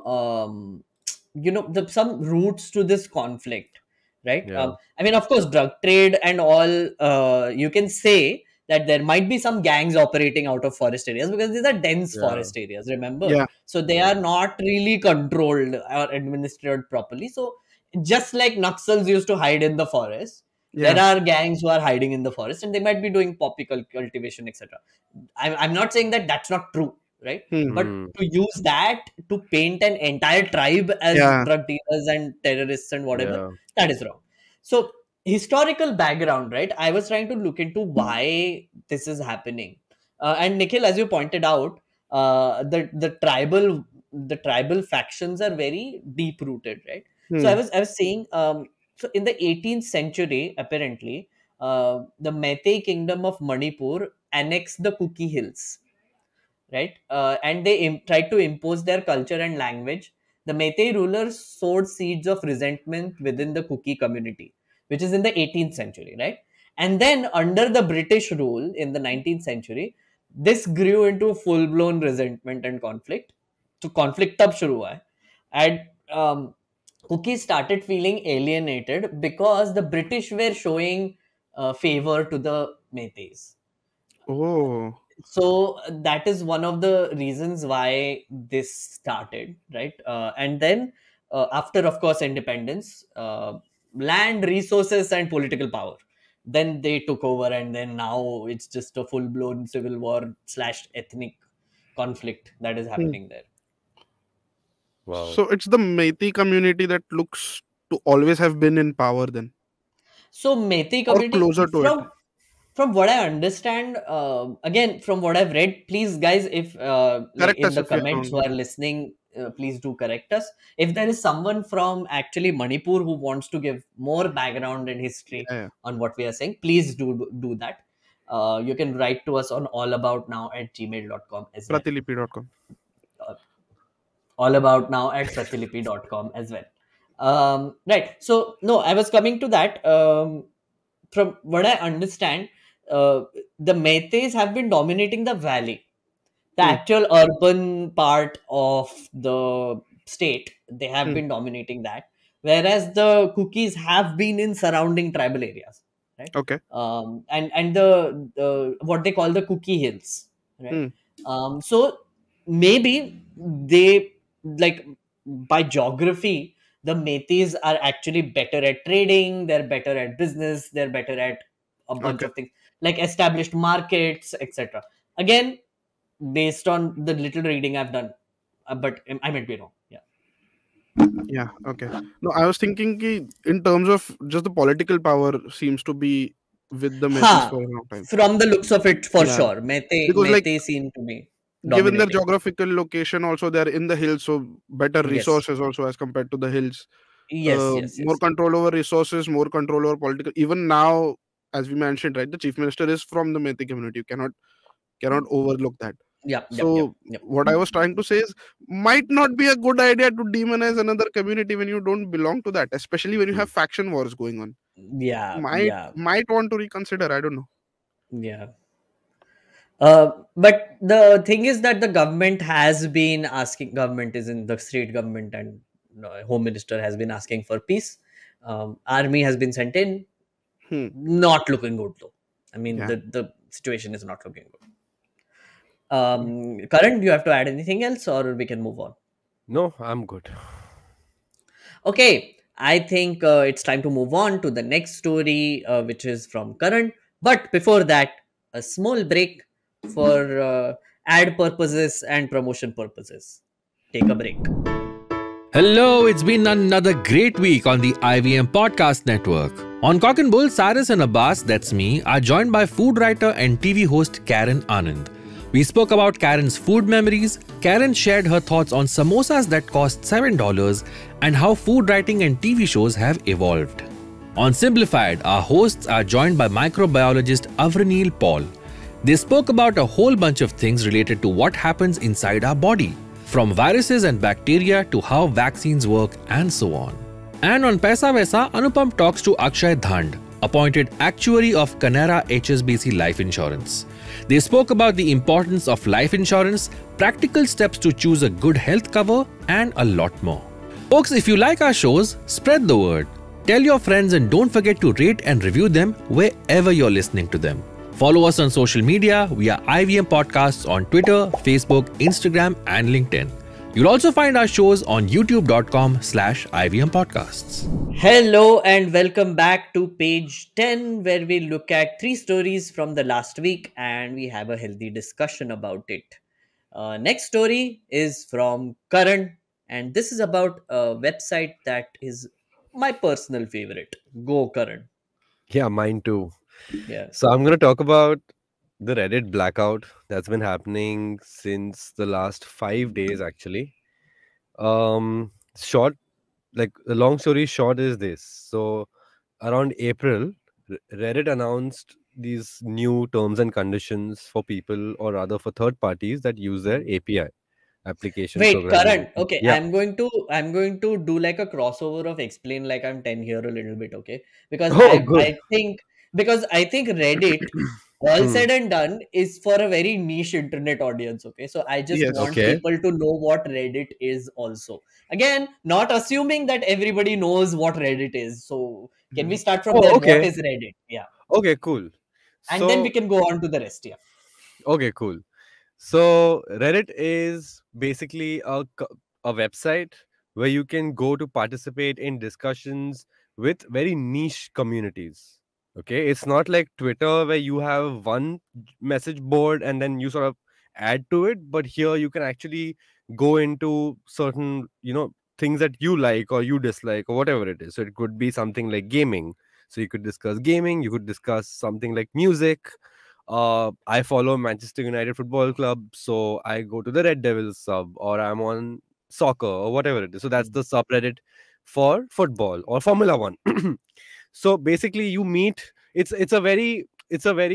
some roots to this conflict, right? Yeah. I mean, of course, drug trade and all, you can say that there might be some gangs operating out of forest areas, because these are dense forest areas, remember? So they are not really controlled or administered properly. So just like Naxals used to hide in the forest, there are gangs who are hiding in the forest, and they might be doing poppy cultivation, etc. I'm not saying that that's not true, right? But to use that to paint an entire tribe as drug dealers and terrorists and whatever, that is wrong. So historical background, right? I was trying to look into why this is happening, and Nikhil, as you pointed out, the tribal factions are very deep rooted, right? So I was saying, so in the 18th century, apparently, the Meitei kingdom of Manipur annexed the Kuki Hills, right? And they tried to impose their culture and language. The Meitei rulers sowed seeds of resentment within the Kuki community, which is in the 18th century, right? And then under the British rule in the 19th century, this grew into full-blown resentment and conflict. So conflict tab shuru hua hai. And Cookies started feeling alienated because the British were showing favor to the Meiteis. So that is one of the reasons why this started, right? And then after, of course, independence, land, resources, and political power, then they took over, and then now it's just a full-blown civil war / ethnic conflict that is happening there. Wow. So it's the Meitei community that looks to always have been in power then. So Meitei community, or closer to it. From what I understand, again, from what I've read, please guys, if like in the comments who are listening, please do correct us. If there is someone from actually Manipur who wants to give more background and history on what we are saying, please do that. You can write to us on allaboutnow@gmail.com as well. Pratilipi.com. Allaboutnow@pratilipi.com as well. Right. So no, I was coming to that. From what I understand, the Meiteis have been dominating the valley, the actual urban part of the state. They have been dominating that, whereas the Cookies have been in surrounding tribal areas, right? Okay. And the what they call the Cookie Hills, right? So maybe they, like, by geography, the Meiteis are actually better at trading, they're better at business, they're better at a bunch of things, like established markets, etc. Again, based on the little reading I've done, but I might be wrong. Yeah, okay. No, I was thinking in terms of just the political power seems to be with the Meiteis for a long time. From the looks of it, for sure. Meitei seem to be given their geographical location, also they're in the hills, so better resources also as compared to the hills. More control over resources, more control over political. Even now, as we mentioned, right, the chief minister is from the Meitei community. You cannot overlook that. What I was trying to say is, might not be a good idea to demonize another community when you don't belong to that, especially when you have faction wars going on. Might want to reconsider. I don't know. But the thing is that the government has been asking, government is in the state government, and home minister has been asking for peace. Army has been sent in. Hmm. Not looking good though. I mean, Yeah. the situation is not looking good. Karan, do you have to add anything else, or we can move on? No, I'm good. Okay, I think it's time to move on to the next story, which is from Karan. But before that, a small break for ad purposes and promotion purposes. Take a break. Hello, it's been another great week on the IVM Podcast Network. On Cock and Bull, Cyrus and Abbas, that's me, are joined by food writer and TV host Karen Anand. We spoke about Karen's food memories. Karen shared her thoughts on samosas that cost $7 and how food writing and TV shows have evolved. On Simplified, our hosts are joined by microbiologist Avranil Paul. They spoke about a whole bunch of things related to what happens inside our body, from viruses and bacteria to how vaccines work and so on. And on Paisa Vaisa, Anupam talks to Akshay Dhand, appointed actuary of Canara HSBC Life Insurance. They spoke about the importance of life insurance, practical steps to choose a good health cover, and a lot more. Folks, if you like our shows, spread the word. Tell your friends and don't forget to rate and review them wherever you're listening to them. Follow us on social media. We are IVM Podcasts on Twitter, Facebook, Instagram, and LinkedIn. You'll also find our shows on youtube.com/IVM Podcasts. Hello and welcome back to page 10, where we look at 3 stories from the last week and we have a healthy discussion about it. Next story is from Karan, and this is about a website that is my personal favorite. Go, Karan. Yeah, mine too. Yeah. So I'm going to talk about the Reddit blackout that's been happening since the last 5 days, actually. Short, like the long story short is this. So around April, Reddit announced these new terms and conditions for people, or rather for third parties that use their API, application Wait, programming. Karan. Okay, Yeah. I'm going to do like a crossover of explain like I'm 10 here a little bit, okay? Because Oh, I good. I think because I think Reddit, all Hmm. said and done, is for a very niche internet audience, okay? So I just Yes. want Okay. people to know what Reddit is also. Again, not assuming that everybody knows what Reddit is. So can we Mhm. start from Oh, there? What okay. is Reddit? Yeah. Okay, cool. And then we So, can go on to the rest, yeah. okay, cool. So Reddit is basically a website where you can go to participate in discussions with very niche communities. Okay, it's not like Twitter where you have one message board and then you sort of add to it, but here you can actually go into certain, things that you like or you dislike or whatever it is. So it could be something like gaming. So you could discuss gaming, you could discuss something like music. I follow Manchester United Football Club, so I go to the Red Devils sub, or I'm on soccer or whatever it is. So that's Mm. the subreddit for football or Formula One. So basically, you meet. It's a very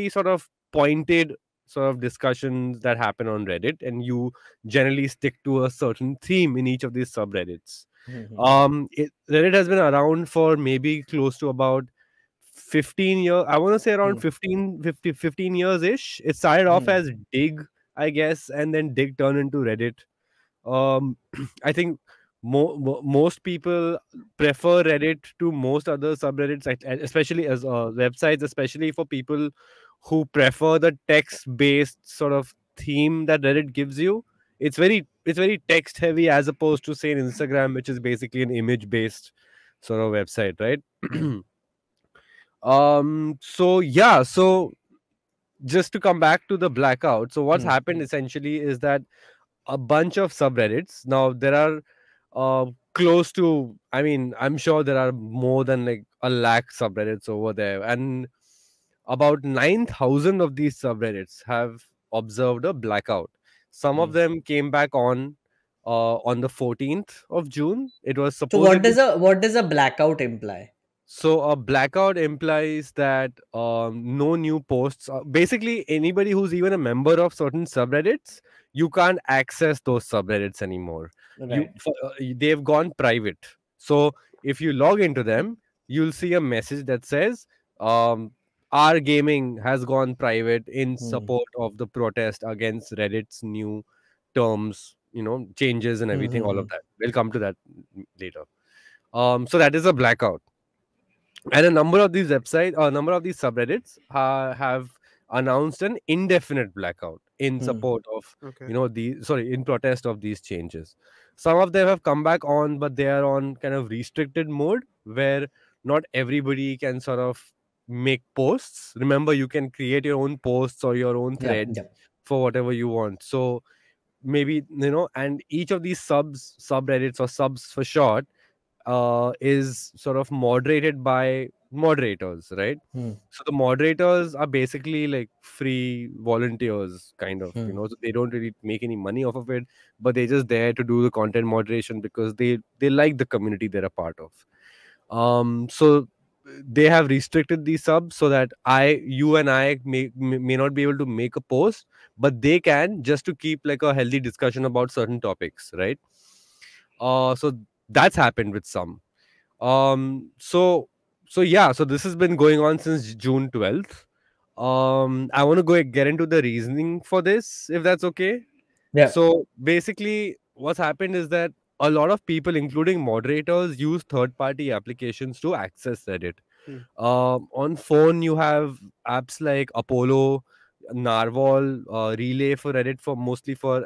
sort of pointed sort of discussions that happen on Reddit, and you generally stick to a certain theme in each of these subreddits. Reddit has been around for maybe close to about 15 years. I want to say around 15 years ish. It started off as Dig, I guess, and then Dig turned into Reddit. I think most people prefer Reddit to most other subreddits, especially as websites, especially for people who prefer the text based sort of theme that Reddit gives you. It's very text heavy as opposed to, say, an Instagram, which is basically an image based sort of website, right? So yeah, so just to come back to the blackout, so what's happened essentially is that a bunch of subreddits, now there are close to, I mean, I'm sure there are more than like a lakh subreddits over there, and about 9,000 of these subreddits have observed a blackout. Some of them came back on the 14th of June. It was So what supposedly. does a blackout imply? So a blackout implies that no new posts. Basically, anybody who's even a member of certain subreddits, you can't access those subreddits anymore. Right. They've gone private. So if you log into them, you'll see a message that says, um, our gaming has gone private in support of the protest against Reddit's new terms, changes and everything, all of that. We'll come to that later. So that is a blackout. And a number of these websites, a number of these subreddits have announced an indefinite blackout in support of, in protest of these changes. Some of them have come back on, but they are on kind of restricted mode where not everybody can sort of make posts. Remember, you can create your own posts or your own threads for whatever you want. So maybe, and each of these subreddits or subs for short, is sort of moderated by moderators, right? So the moderators are basically like free volunteers, kind of, so they don't really make any money off of it, but they're just there to do the content moderation because they like the community they're a part of. So they have restricted these subs so that you and I may not be able to make a post, but they can, just to keep like a healthy discussion about certain topics, right? So that's happened with some. So this has been going on since June 12th. I want to get into the reasoning for this, if that's okay. Yeah. So basically what's happened is that a lot of people, including moderators, use third-party applications to access Reddit. On phone, you have apps like Apollo, Narwhal, Relay for Reddit, mostly for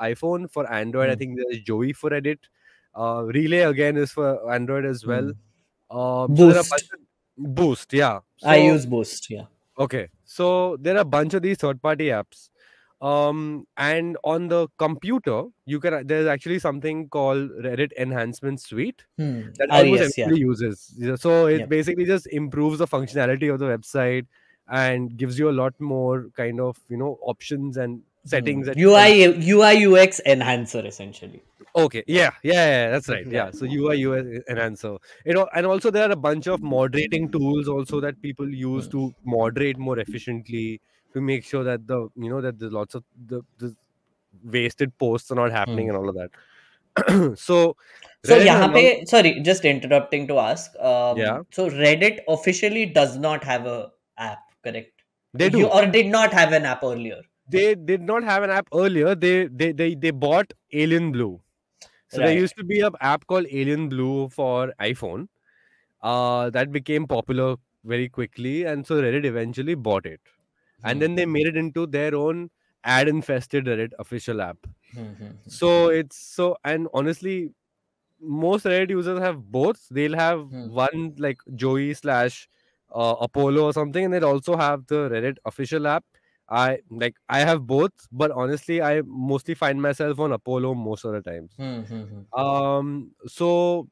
iPhone. For Android, I think there's Joey for Reddit. Relay again is for Android as well. So there are a bunch of Boost, yeah. So, I use Boost, yeah. Okay, so there are a bunch of these third-party apps. And on the computer, there's actually something called Reddit Enhancement Suite that almost everybody uses. So it basically just improves the functionality of the website and gives you a lot more kind of options and settings. That UI UX enhancer, essentially. Okay, yeah, that's right. Yeah, so UI UX enhancer. And also there are a bunch of moderating tools also that people use to moderate more efficiently, to make sure that that there's lots of the wasted posts are not happening and all of that. So sorry, just interrupting to ask. Yeah. So Reddit officially does not have a app, correct? They do. Or did not have an app earlier. They did not have an app earlier. They bought Alien Blue. So there used to be an app called Alien Blue for iPhone. That became popular very quickly, and so Reddit eventually bought it. And then they made it into their own ad-infested Reddit official app. And honestly, most Reddit users have both. They'll have one like Joey / Apollo or something, and they'll also have the Reddit official app. I have both, but honestly, I mostly find myself on Apollo most of the times. So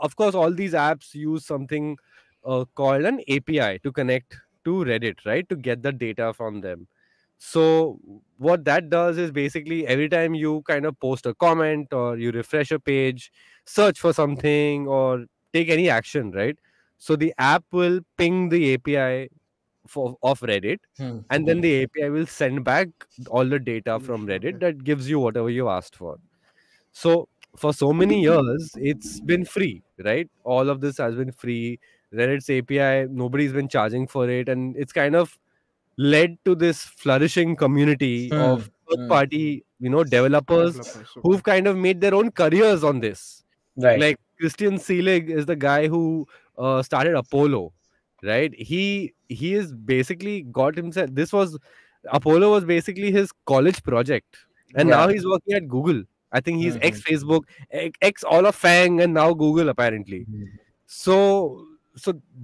of course, all these apps use something called an API to connect to Reddit, right? To get the data from them. So what that does is basically every time you kind of post a comment or you refresh a page, search for something or take any action, right? So the app will ping the API of Reddit, and then the API will send back all the data from Reddit that gives you whatever you asked for. So for so many years, it's been free, right? All of this has been free. Reddit's API, nobody's been charging for it, and it's kind of led to this flourishing community of third-party, developers who've kind of made their own careers on this. Right. Like Christian Seelig is the guy who started Apollo, right? He is basically got himself. Apollo was basically his college project, and now he's working at Google. I think he's ex-Facebook, ex all of Fang, and now Google apparently. So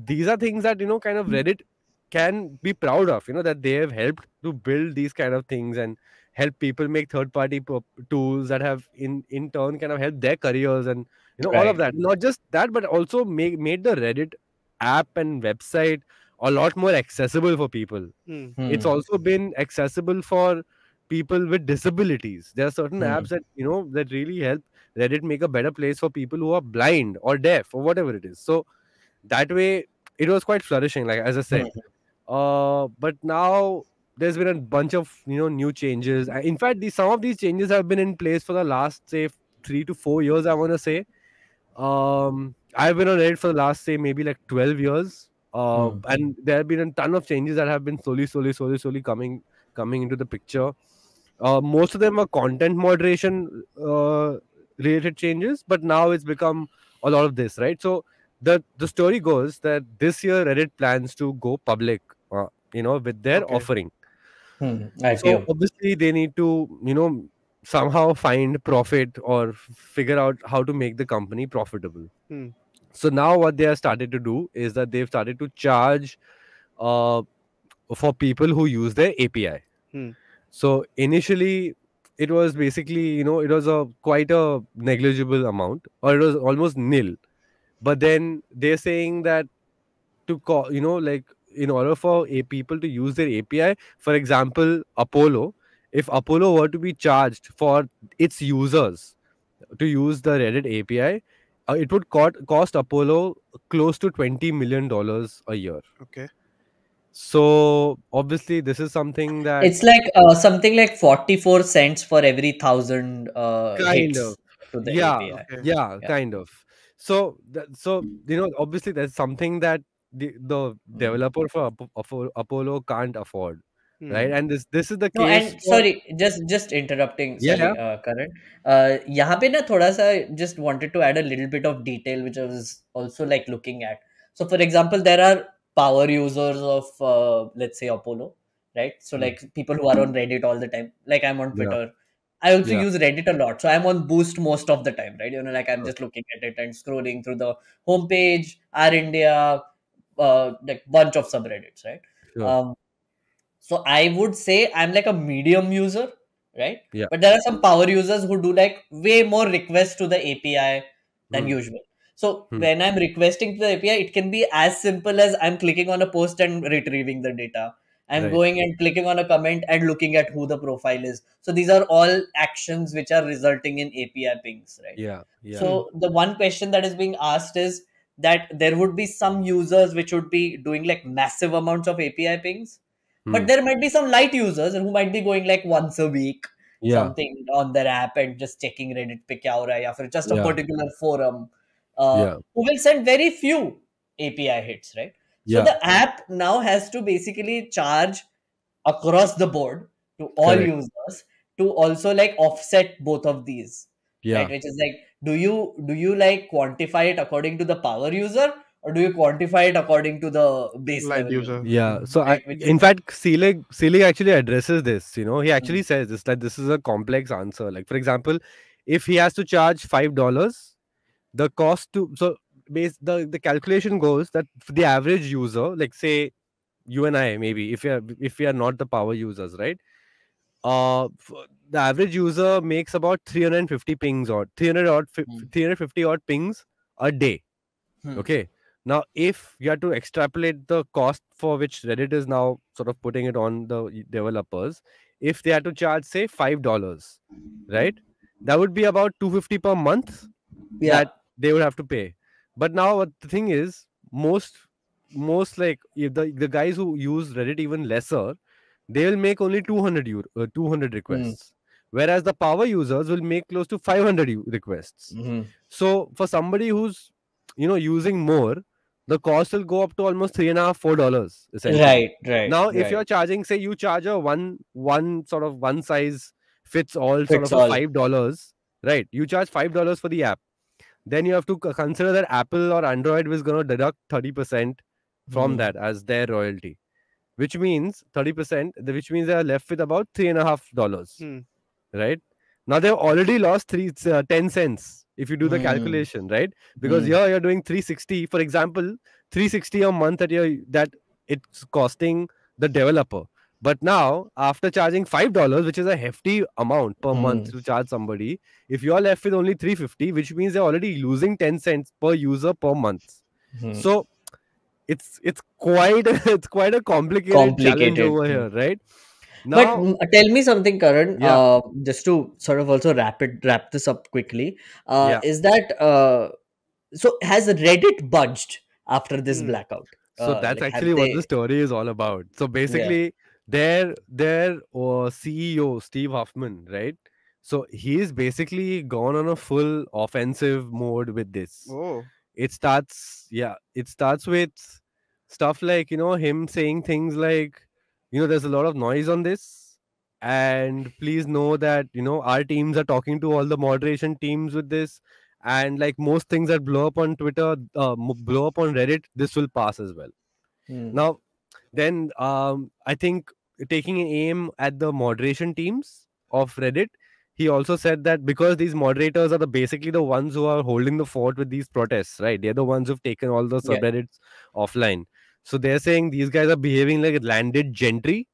these are things that kind of Reddit can be proud of, that they have helped to build these kind of things and help people make third-party tools that have in turn kind of helped their careers and all of that. Not just that, but also made the Reddit app and website a lot more accessible for people. It's also been accessible for people with disabilities. There are certain apps that that really help Reddit make a better place for people who are blind or deaf or whatever it is. So that way it was quite flourishing, like as I said. But now there's been a bunch of new changes. In fact, some of these changes have been in place for the last, say, 3 to 4 years, I want to say. I've been on Reddit for the last, say, maybe like 12 years. And there have been a ton of changes that have been slowly coming into the picture. Most of them are content moderation related changes, but now it's become a lot of this, right? So the story goes that this year Reddit plans to go public, with their offering. So IPO. obviously they need to, somehow find profit or figure out how to make the company profitable. So now what they have started to do is that they've started to charge for people who use their API. So initially it was basically, it was a quite a negligible amount, or it was almost nil. But then they're saying that to call, like, in order for people to use their API, for example, Apollo, if Apollo were to be charged for its users to use the Reddit API, it would cost Apollo close to $20 million a year. Okay. So obviously this is something that It's like something like 44 cents for every 1,000 kind hits of, to the yeah, API. Okay. yeah, Yeah. kind of. So obviously there's something that the developer for Apollo can't afford, right? And this is the No, case and for, sorry, just interrupting. yeah, Sorry, Karan. यहाँ पे ना थोड़ा सा just wanted to add a little bit of detail which I was also like looking at. So, for example, there are power users of let's say Apollo, right? So like people who are on Reddit all the time. Like I'm on yeah, Twitter. I also yeah, use Reddit a lot. So I'm on Boost most of the time, right? Like I'm sure, just looking at it and scrolling through the homepage, our India, like bunch of subreddits, right? sure, Um, so I would say I'm like a medium user, right? yeah, But there are some power users who do like way more requests to the API than hmm, usual. So hmm, when I'm requesting to the API, it can be as simple as I'm clicking on a post and retrieving the data. I'm right, going and clicking on a comment and looking at who the profile is. So these are all actions which are resulting in API pings, right? yeah, yeah, So the one question that is being asked is that there would be some users which would be doing like massive amounts of API pings, but hmm, there might be some light users who might be going like once a week, yeah, something on their app and just checking Reddit pe kya ho raha hai, ya fir just a yeah, particular forum, yeah, who will send very few API hits, right? So yeah, the app now has to basically charge across the board to all correct, users to also like offset both of these, right? yeah. Which is like, do you like quantify it according to the power user, or do you quantify it according to the base Light level user. user, Yeah, so right? Which is in fact, Selig actually addresses this. He mm, actually says this, that this is a complex answer. Like, for example, if he has to charge $5, the cost to so the calculation goes that for the average user, like say you and I, maybe if we are not the power users, right? The average user makes about 350 pings or 350 odd pings a day. hmm, Okay. Now, if you have to extrapolate the cost for which Reddit is now sort of putting it on the developers, if they had to charge, say, $5, right? That would be about 250 per month yeah, that they would have to pay. But now, what the thing is, most like if the guys who use Reddit even lesser, they will make only 200 hmm, requests, whereas the power users will make close to 500 requests. hmm, So for somebody who's using more, the cost will go up to almost $3.5 $4 essentially. right, right, Now if right. you're charging, say you charge a one sort of one size fits all sort Fits of a all. $5, right? You charge $5 for the app, then you have to consider that Apple or Android was going to deduct 30% from Hmm, that as their royalty, which means 30%, which means they are left with about $3.5, Hmm. right? Now they've already lost 10 cents if you do the hmm, calculation, right? Because hmm, here you're doing 360, for example, 360 a month that it's costing the developer. But now, after charging $5, which is a hefty amount per month hmm, to charge somebody, if you're left with only 350, which means they're already losing 10 cents per user per month. hmm. So it's quite it's quite a complicated challenge Complicated. over Hmm. here, right? But Now, tell me something, Karan. yeah, Just to sort of also wrap this up quickly. yeah. Is that so? Has Reddit budged after this Hmm. blackout? So that's Like, have actually what the they? story is all about. So Yeah. basically, their CEO Steve Hoffman, right? So he's basically gone on a full offensive mode with this. Oh. It starts with stuff like, him saying things like, there's a lot of noise on this, and please know that, our teams are talking to all the moderation teams with this, and like most things that blow up on Twitter, blow up on Reddit, this will pass as well. Now, then I think taking an aim at the moderation teams of Reddit, he also said that because these moderators are basically the ones who are holding the fort with these protests, right? They're the ones who've taken all the subreddits offline. So they're saying these guys are behaving like landed gentry.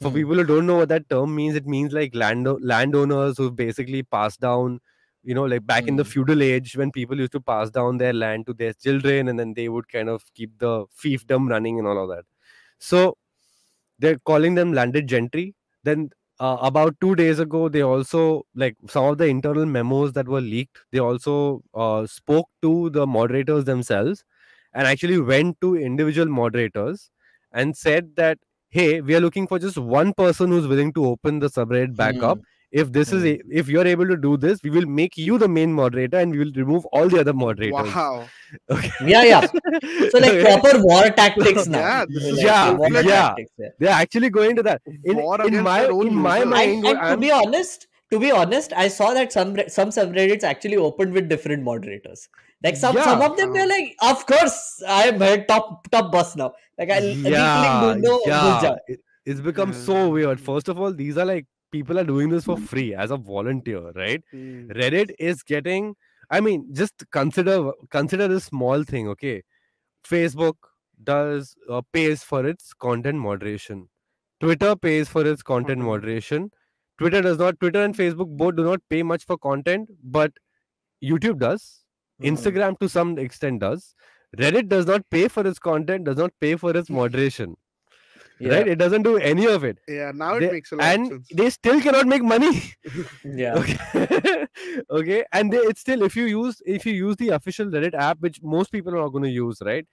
For people who don't know what that term means, it means like landowners who've basically passed down, like back in the feudal age when people used to pass down their land to their children, and then they would kind of keep the fiefdom running and all of that. So they're calling them landed gentry. Then about 2 days ago, they also, like, some of the internal memos that were leaked, they also spoke to the moderators themselves and actually went to individual moderators and said that, hey, we are looking for just one person who's willing to open the subreddit back up. If this is if you're able to do this, we will make you the main moderator and we will remove all the other moderators. Wow. Okay. Yeah. So like proper war tactics now. Tactics, they're actually going to that. In my mind, and to be honest, I saw that some subreddits actually opened with different moderators. Like some of them were like, of course, I am top boss now. Like it's become so weird. First of all, these are like, people are doing this for free as a volunteer, right? Reddit is getting, I mean, just consider this small thing, okay? Facebook does pays for its content moderation. Twitter pays for its content moderation. Twitter does not. Twitter and Facebook both do not pay much for content, but YouTube does. Instagram to some extent does. Reddit does not pay for its content, does not pay for its moderation. Right? It doesn't do any of it. Yeah, now it makes a lot of sense. And they still cannot make money. Okay. Okay. And it's still, if you use the official Reddit app, which most people are not going to use, right?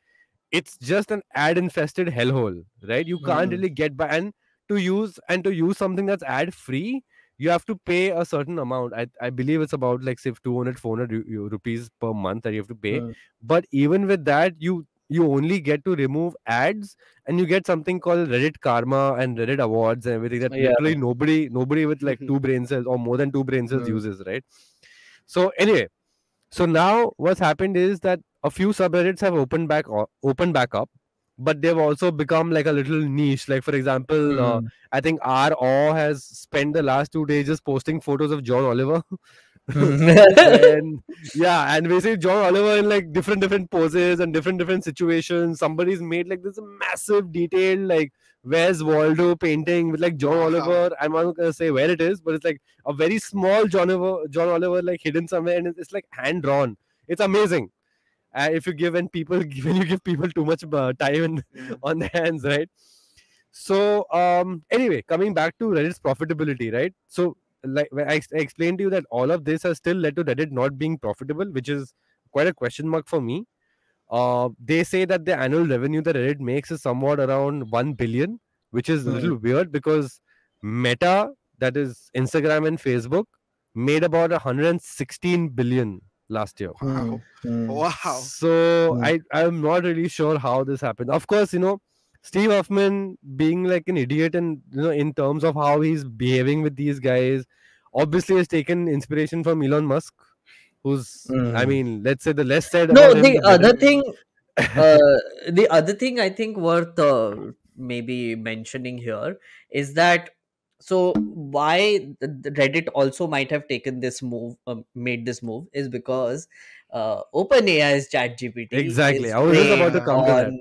It's just an ad infested hellhole, right? You can't really get by, and to use something that's ad free, you have to pay a certain amount. I believe it's about like, say, 200-400 rupees per month that you have to pay. But even with that, you only get to remove ads, and you get something called Reddit Karma and Reddit Awards and everything that literally nobody with like 2 brain cells or more than 2 brain cells uses, right? So anyway, so now what's happened is that a few subreddits have opened back up, but they've also become like a little niche. Like, for example, I think R.O. has spent the last 2 days just posting photos of John Oliver. and basically John Oliver in like different poses and different situations. Somebody's made like this massive detailed like Where's Waldo painting with like John Oliver. I'm not gonna say where it is, but it's like a very small John Oliver like hidden somewhere, and it's like hand drawn. It's amazing. If you give when you give people too much time on their hands, right? So anyway, coming back to Reddit's profitability, right? So like when I explained to you that all of this has still led to Reddit not being profitable, which is quite a question mark for me. They say that the annual revenue that Reddit makes is somewhat around 1 billion, which is a little weird because Meta, that is Instagram and Facebook, made about 116 billion last year. Wow. So I'm not really sure how this happened. Of course, Steve Huffman being like an idiot, and in terms of how he's behaving with these guys, obviously has taken inspiration from Elon Musk, who's I mean, let's say the less said about him, the other thing I think worth maybe mentioning here is that, so why the Reddit also might have taken this move, made this move, is because OpenAI's ChatGPT exactly. is I was just about to come to that.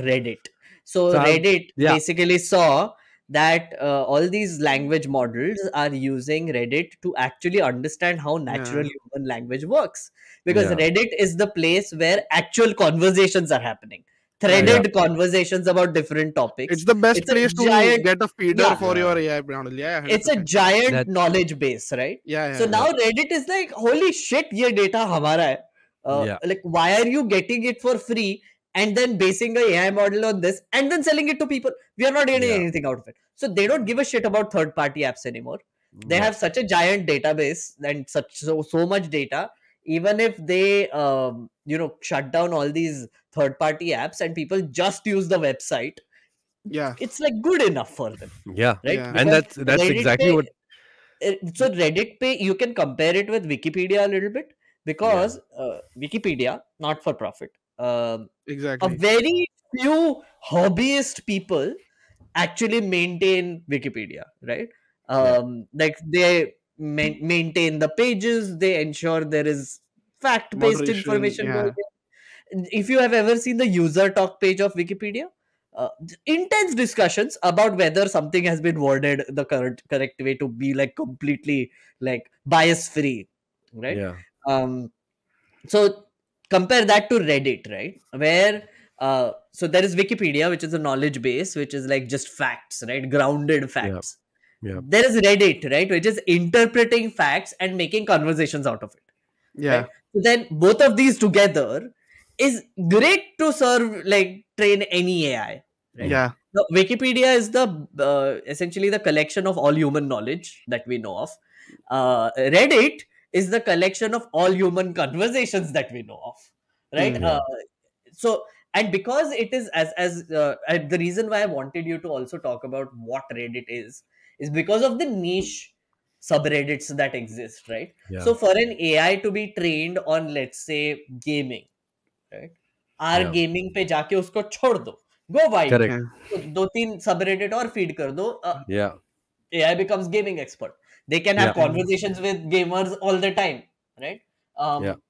Reddit. So Reddit basically saw that all these language models are using Reddit to actually understand how natural human language works, because Reddit is the place where actual conversations are happening. Threaded conversations about different topics. It's the best place to get a feeder for your AI model. It's a giant knowledge base, right? So now Reddit is like, holy shit, ye data hamara hai. Like, why are you getting it for free and then basing an AI model on this and then selling it to people? We are not getting anything out of it. So they don't give a shit about third-party apps anymore. They have such a giant database and so much data. even if they shut down all these third-party apps and people just use the website, it's like good enough for them. Yeah. Right. Yeah. And that's exactly what. So Reddit Pay, you can compare it with Wikipedia a little bit, because Wikipedia, not for profit. Exactly. A very few hobbyist people actually maintain Wikipedia, right? Like they maintain the pages, they ensure there is fact-based Moderation, information going in. If you have ever seen the user talk page of Wikipedia, intense discussions about whether something has been worded the correct way to be like completely like bias free, right? Yeah. So compare that to Reddit, right? Where so there is Wikipedia, which is a knowledge base, which is like just facts, right? Grounded facts. Yeah. There is Reddit, right, which is interpreting facts and making conversations out of it. Yeah. Right? So then both of these together is great to serve, like train any AI. Right? Yeah. So Wikipedia is the essentially the collection of all human knowledge that we know of. Reddit is the collection of all human conversations that we know of, right? Yeah. So, and because it is and the reason why I wanted you to also talk about what Reddit is because of the niche subreddits that exist, right? Yeah. So for an AI to be trained on, let's say, gaming, right? Yeah. gaming पे जाके उसको छोड़ दो, go wide. Correct. तो 2-3 subreddit और feed कर दो, Yeah. AI becomes gaming expert. They can have conversations with gamers all the time, right?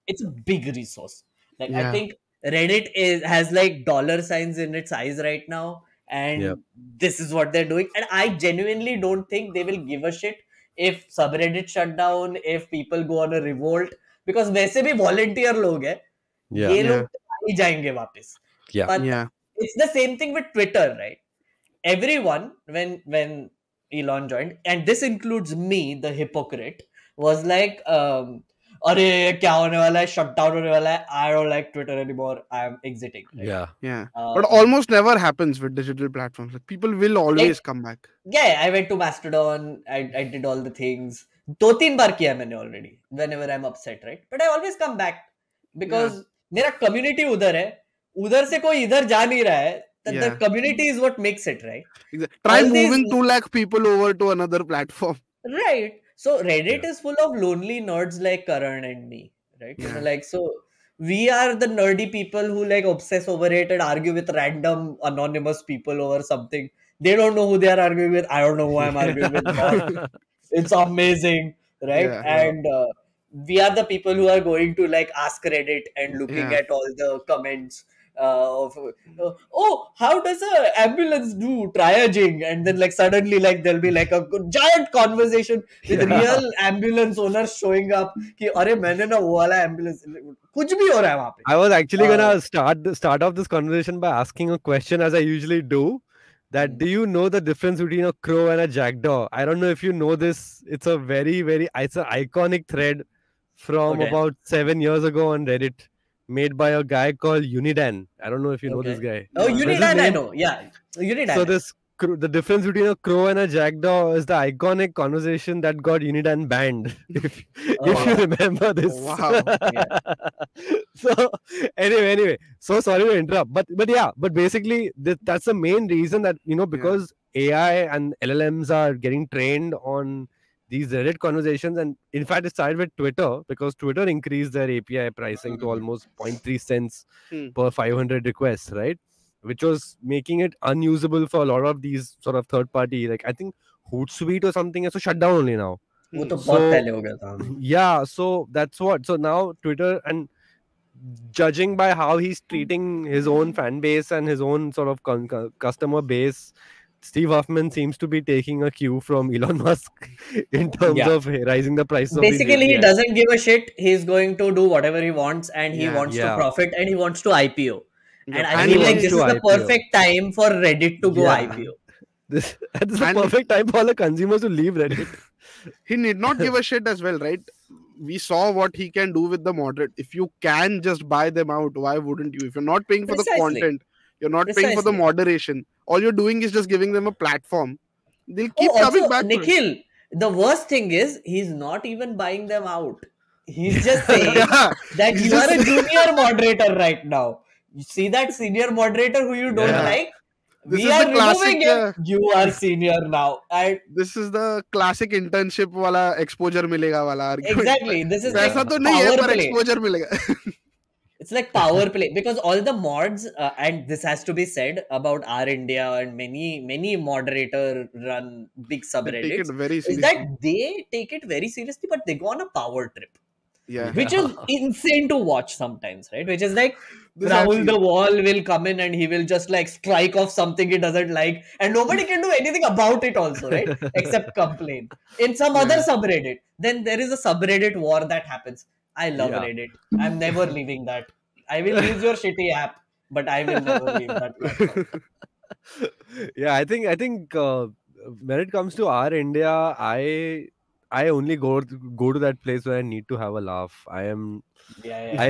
It's a big resource. Like I think Reddit has like dollar signs in its eyes right now, and this is what they're doing. And I genuinely don't think they will give a shit if subreddit shut down, if people go on a revolt, because वैसे भी volunteer लोग हैं, ये लोग आ ही जाएंगे वापस. But it's the same thing with Twitter, right? Everyone, when Elon joined, and this includes me, the hypocrite, was like, अरे क्या होने वाला है, shut down होने वाला है, I don't like Twitter anymore, I am exiting. Right? Yeah. But almost never happens with digital platforms. Like people will always come back. Yeah, I went to Mastodon, I did all the things. 2-3 बार किया मैंने already, whenever I'm upset, right? But I always come back because मेरा community उधर है, उधर से कोई इधर जा नहीं रहा है. The community is what makes it, right? Try moving 2 lakh people over to another platform. Right. So Reddit is full of lonely nerds like Karan and me, right? You know, like, so we are the nerdy people who like obsess over it and argue with random anonymous people over something. They don't know who they are arguing with. I don't know who I'm arguing with. It's amazing, right? And we are the people who are going to like ask Reddit and looking at all the comments of how does a ambulance do triaging, and then like suddenly like there'll be like a giant conversation with real ambulance owners showing up कि अरे मैंने ना वो वाला ambulance, कुछ भी हो रहा है वहाँ पे. I was actually gonna start off this conversation by asking a question, as I usually do. That do you know the difference between a crow and a jackdaw? I don't know if you know this. It's a it's an iconic thread from about 7 years ago on Reddit, made by a guy called Unidan. I don't know if you know this guy. Oh, Unidan, I know. Yeah, Unidan. So the difference between a crow and a jackdaw is the iconic conversation that got Unidan banned. If you remember this. Wow. So anyway, so sorry to interrupt, but basically that's the main reason that, you know, because AI and LLMs are getting trained on these Reddit conversations, and in fact it started with Twitter, because Twitter increased their API pricing to almost 0.3 cents per 500 requests, right? Which was making it unusable for a lot of these sort of third party, like I think Hootsuite or something, so shut down only now. So that's what. So now Twitter, and judging by how he's treating his own fan base and his own sort of customer base, Steve Huffman seems to be taking a cue from Elon Musk in terms of rising the price. Basically, he doesn't give a shit. He's going to do whatever he wants, and he wants to profit, and he wants to IPO. And I feel like this is the perfect time for Reddit to go IPO. This is the perfect time for all the consumers to leave Reddit. He need not give a shit as well, right? We saw what he can do with the moderate. If you can just buy them out, why wouldn't you? If you're not paying for the content, you're not paying for the moderation, all you're doing is just giving them a platform. They'll keep coming back. Nikhil, the worst thing is he's not even buying them out. He's just saying that you are a junior moderator right now. You see that senior moderator who you don't like? We are removing him. You are senior now. This is the classic internship wala exposure milega wala argument. Exactly. This is like like power play. Exposure milega. It's like power play, because all the mods, and this has to be said about our India and many moderator run big subreddits, is that they take it very seriously, but they go on a power trip. Yeah. Which is insane to watch sometimes, right? Which is like Rahul the Wall will come in and he will just like strike off something he doesn't like, and nobody can do anything about it also, right? Except complain. In some other subreddit, then there is a subreddit war that happens. I love Reddit. I'm never leaving that. I will use your shitty app, but I will never leave that platform. Yeah, I think when it comes to our India, I only go to that place where I need to have a laugh. I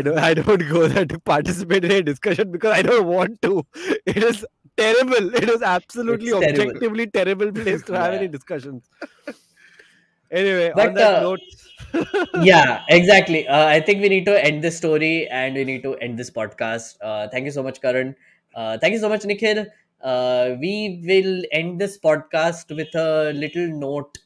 don't go there to participate in a discussion because I don't want to. It is terrible. It is absolutely objectively terrible place to have any discussions. Anyway, on that note. Yeah, exactly. I think we need to end this story and we need to end this podcast. Thank you so much, Karan. Thank you so much, Nikhil. We will end this podcast with a little note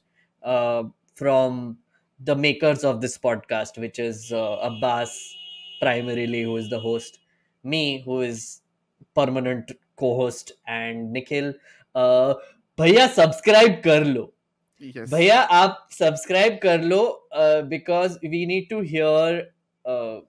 from the makers of this podcast, which is Abbas, primarily, who is the host, me, who is permanent co-host, and Nikhil. Bhaiya, subscribe kar lo. Yes. Bhaiya, aap subscribe kar lo, because we need to hear the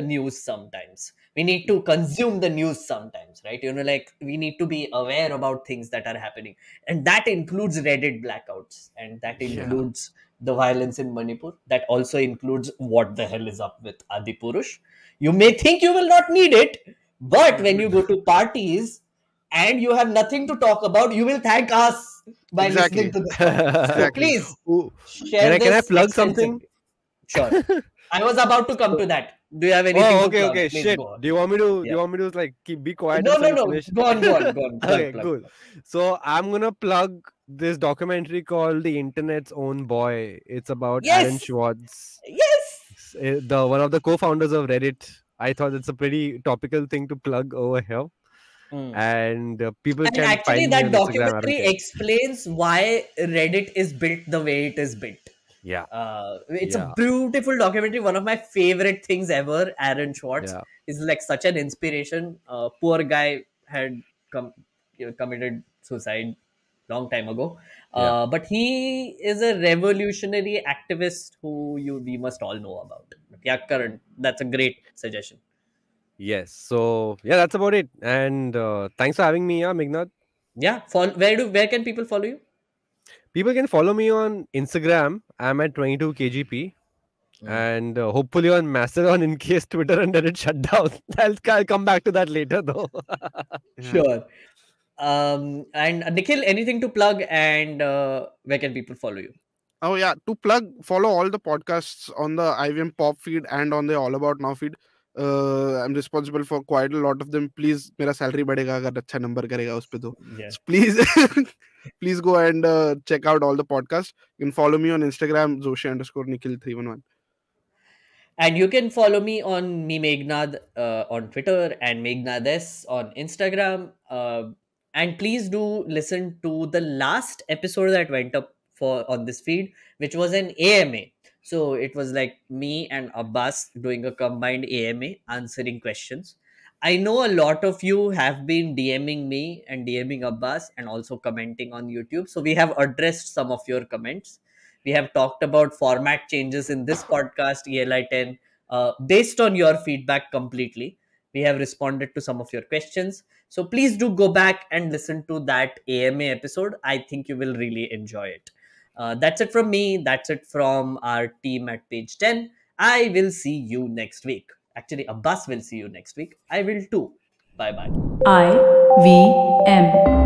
news sometimes. We need to consume the news sometimes, right? Like we need to be aware about things that are happening. And that includes Reddit blackouts. And that includes the violence in Manipur. That also includes what the hell is up with ADIPURUSH. You may think you will not need it, but when you go to parties and you have nothing to talk about, you will thank us by listening to this. So please share this. Can I plug something? Sure. I was about to come to that. Do you have anything to plug? Okay. Shit. Do you want me to like be quiet? No. Go on. Okay, cool. So I'm gonna plug this documentary called The Internet's Own Boy. It's about Aaron Schwartz. Yes. The one of the co-founders of Reddit. I thought it's a pretty topical thing to plug over here. And people can actually find that documentary explains why Reddit is built the way it is built. Yeah. It's a beautiful documentary. One of my favorite things ever. Aaron Schwartz is like such an inspiration. Poor guy had committed suicide long time ago. But he is a revolutionary activist who we must all know about. Yeah, Karan, that's a great suggestion. Yes. So that's about it. And thanks for having me, Meghnad. Yeah. Where can people follow you? People can follow me on Instagram. I'm at 22kgp. And hopefully on Mastodon in case Twitter and Reddit shut down. I'll come back to that later though. Sure. And Nikhil, anything to plug, and where can people follow you? Oh yeah, to plug, follow all the podcasts on the IVM Pop feed and on the All About Now feed. I'm responsible for quite a lot of them. Please, मेरा salary बढ़ेगा अगर अच्छा number करेगा उस पे तो. Please go and check out all the podcasts. You can follow me on Instagram, Zoshi_Nikhil311. And you can follow me on Meghnad on Twitter and Meghnades on Instagram. And please do listen to the last episode that went up on this feed, which was an AMA. So it was like me and Abbas doing a combined AMA answering questions. I know a lot of you have been DMing me and DMing Abbas and also commenting on YouTube. So we have addressed some of your comments. We have talked about format changes in this podcast, ELI 10, based on your feedback completely. We have responded to some of your questions. So please do go back and listen to that AMA episode. I think you will really enjoy it. That's it from me. That's it from our team at Page 10. I will see you next week. Actually, Abbas will see you next week. I will too. Bye-bye. IVM.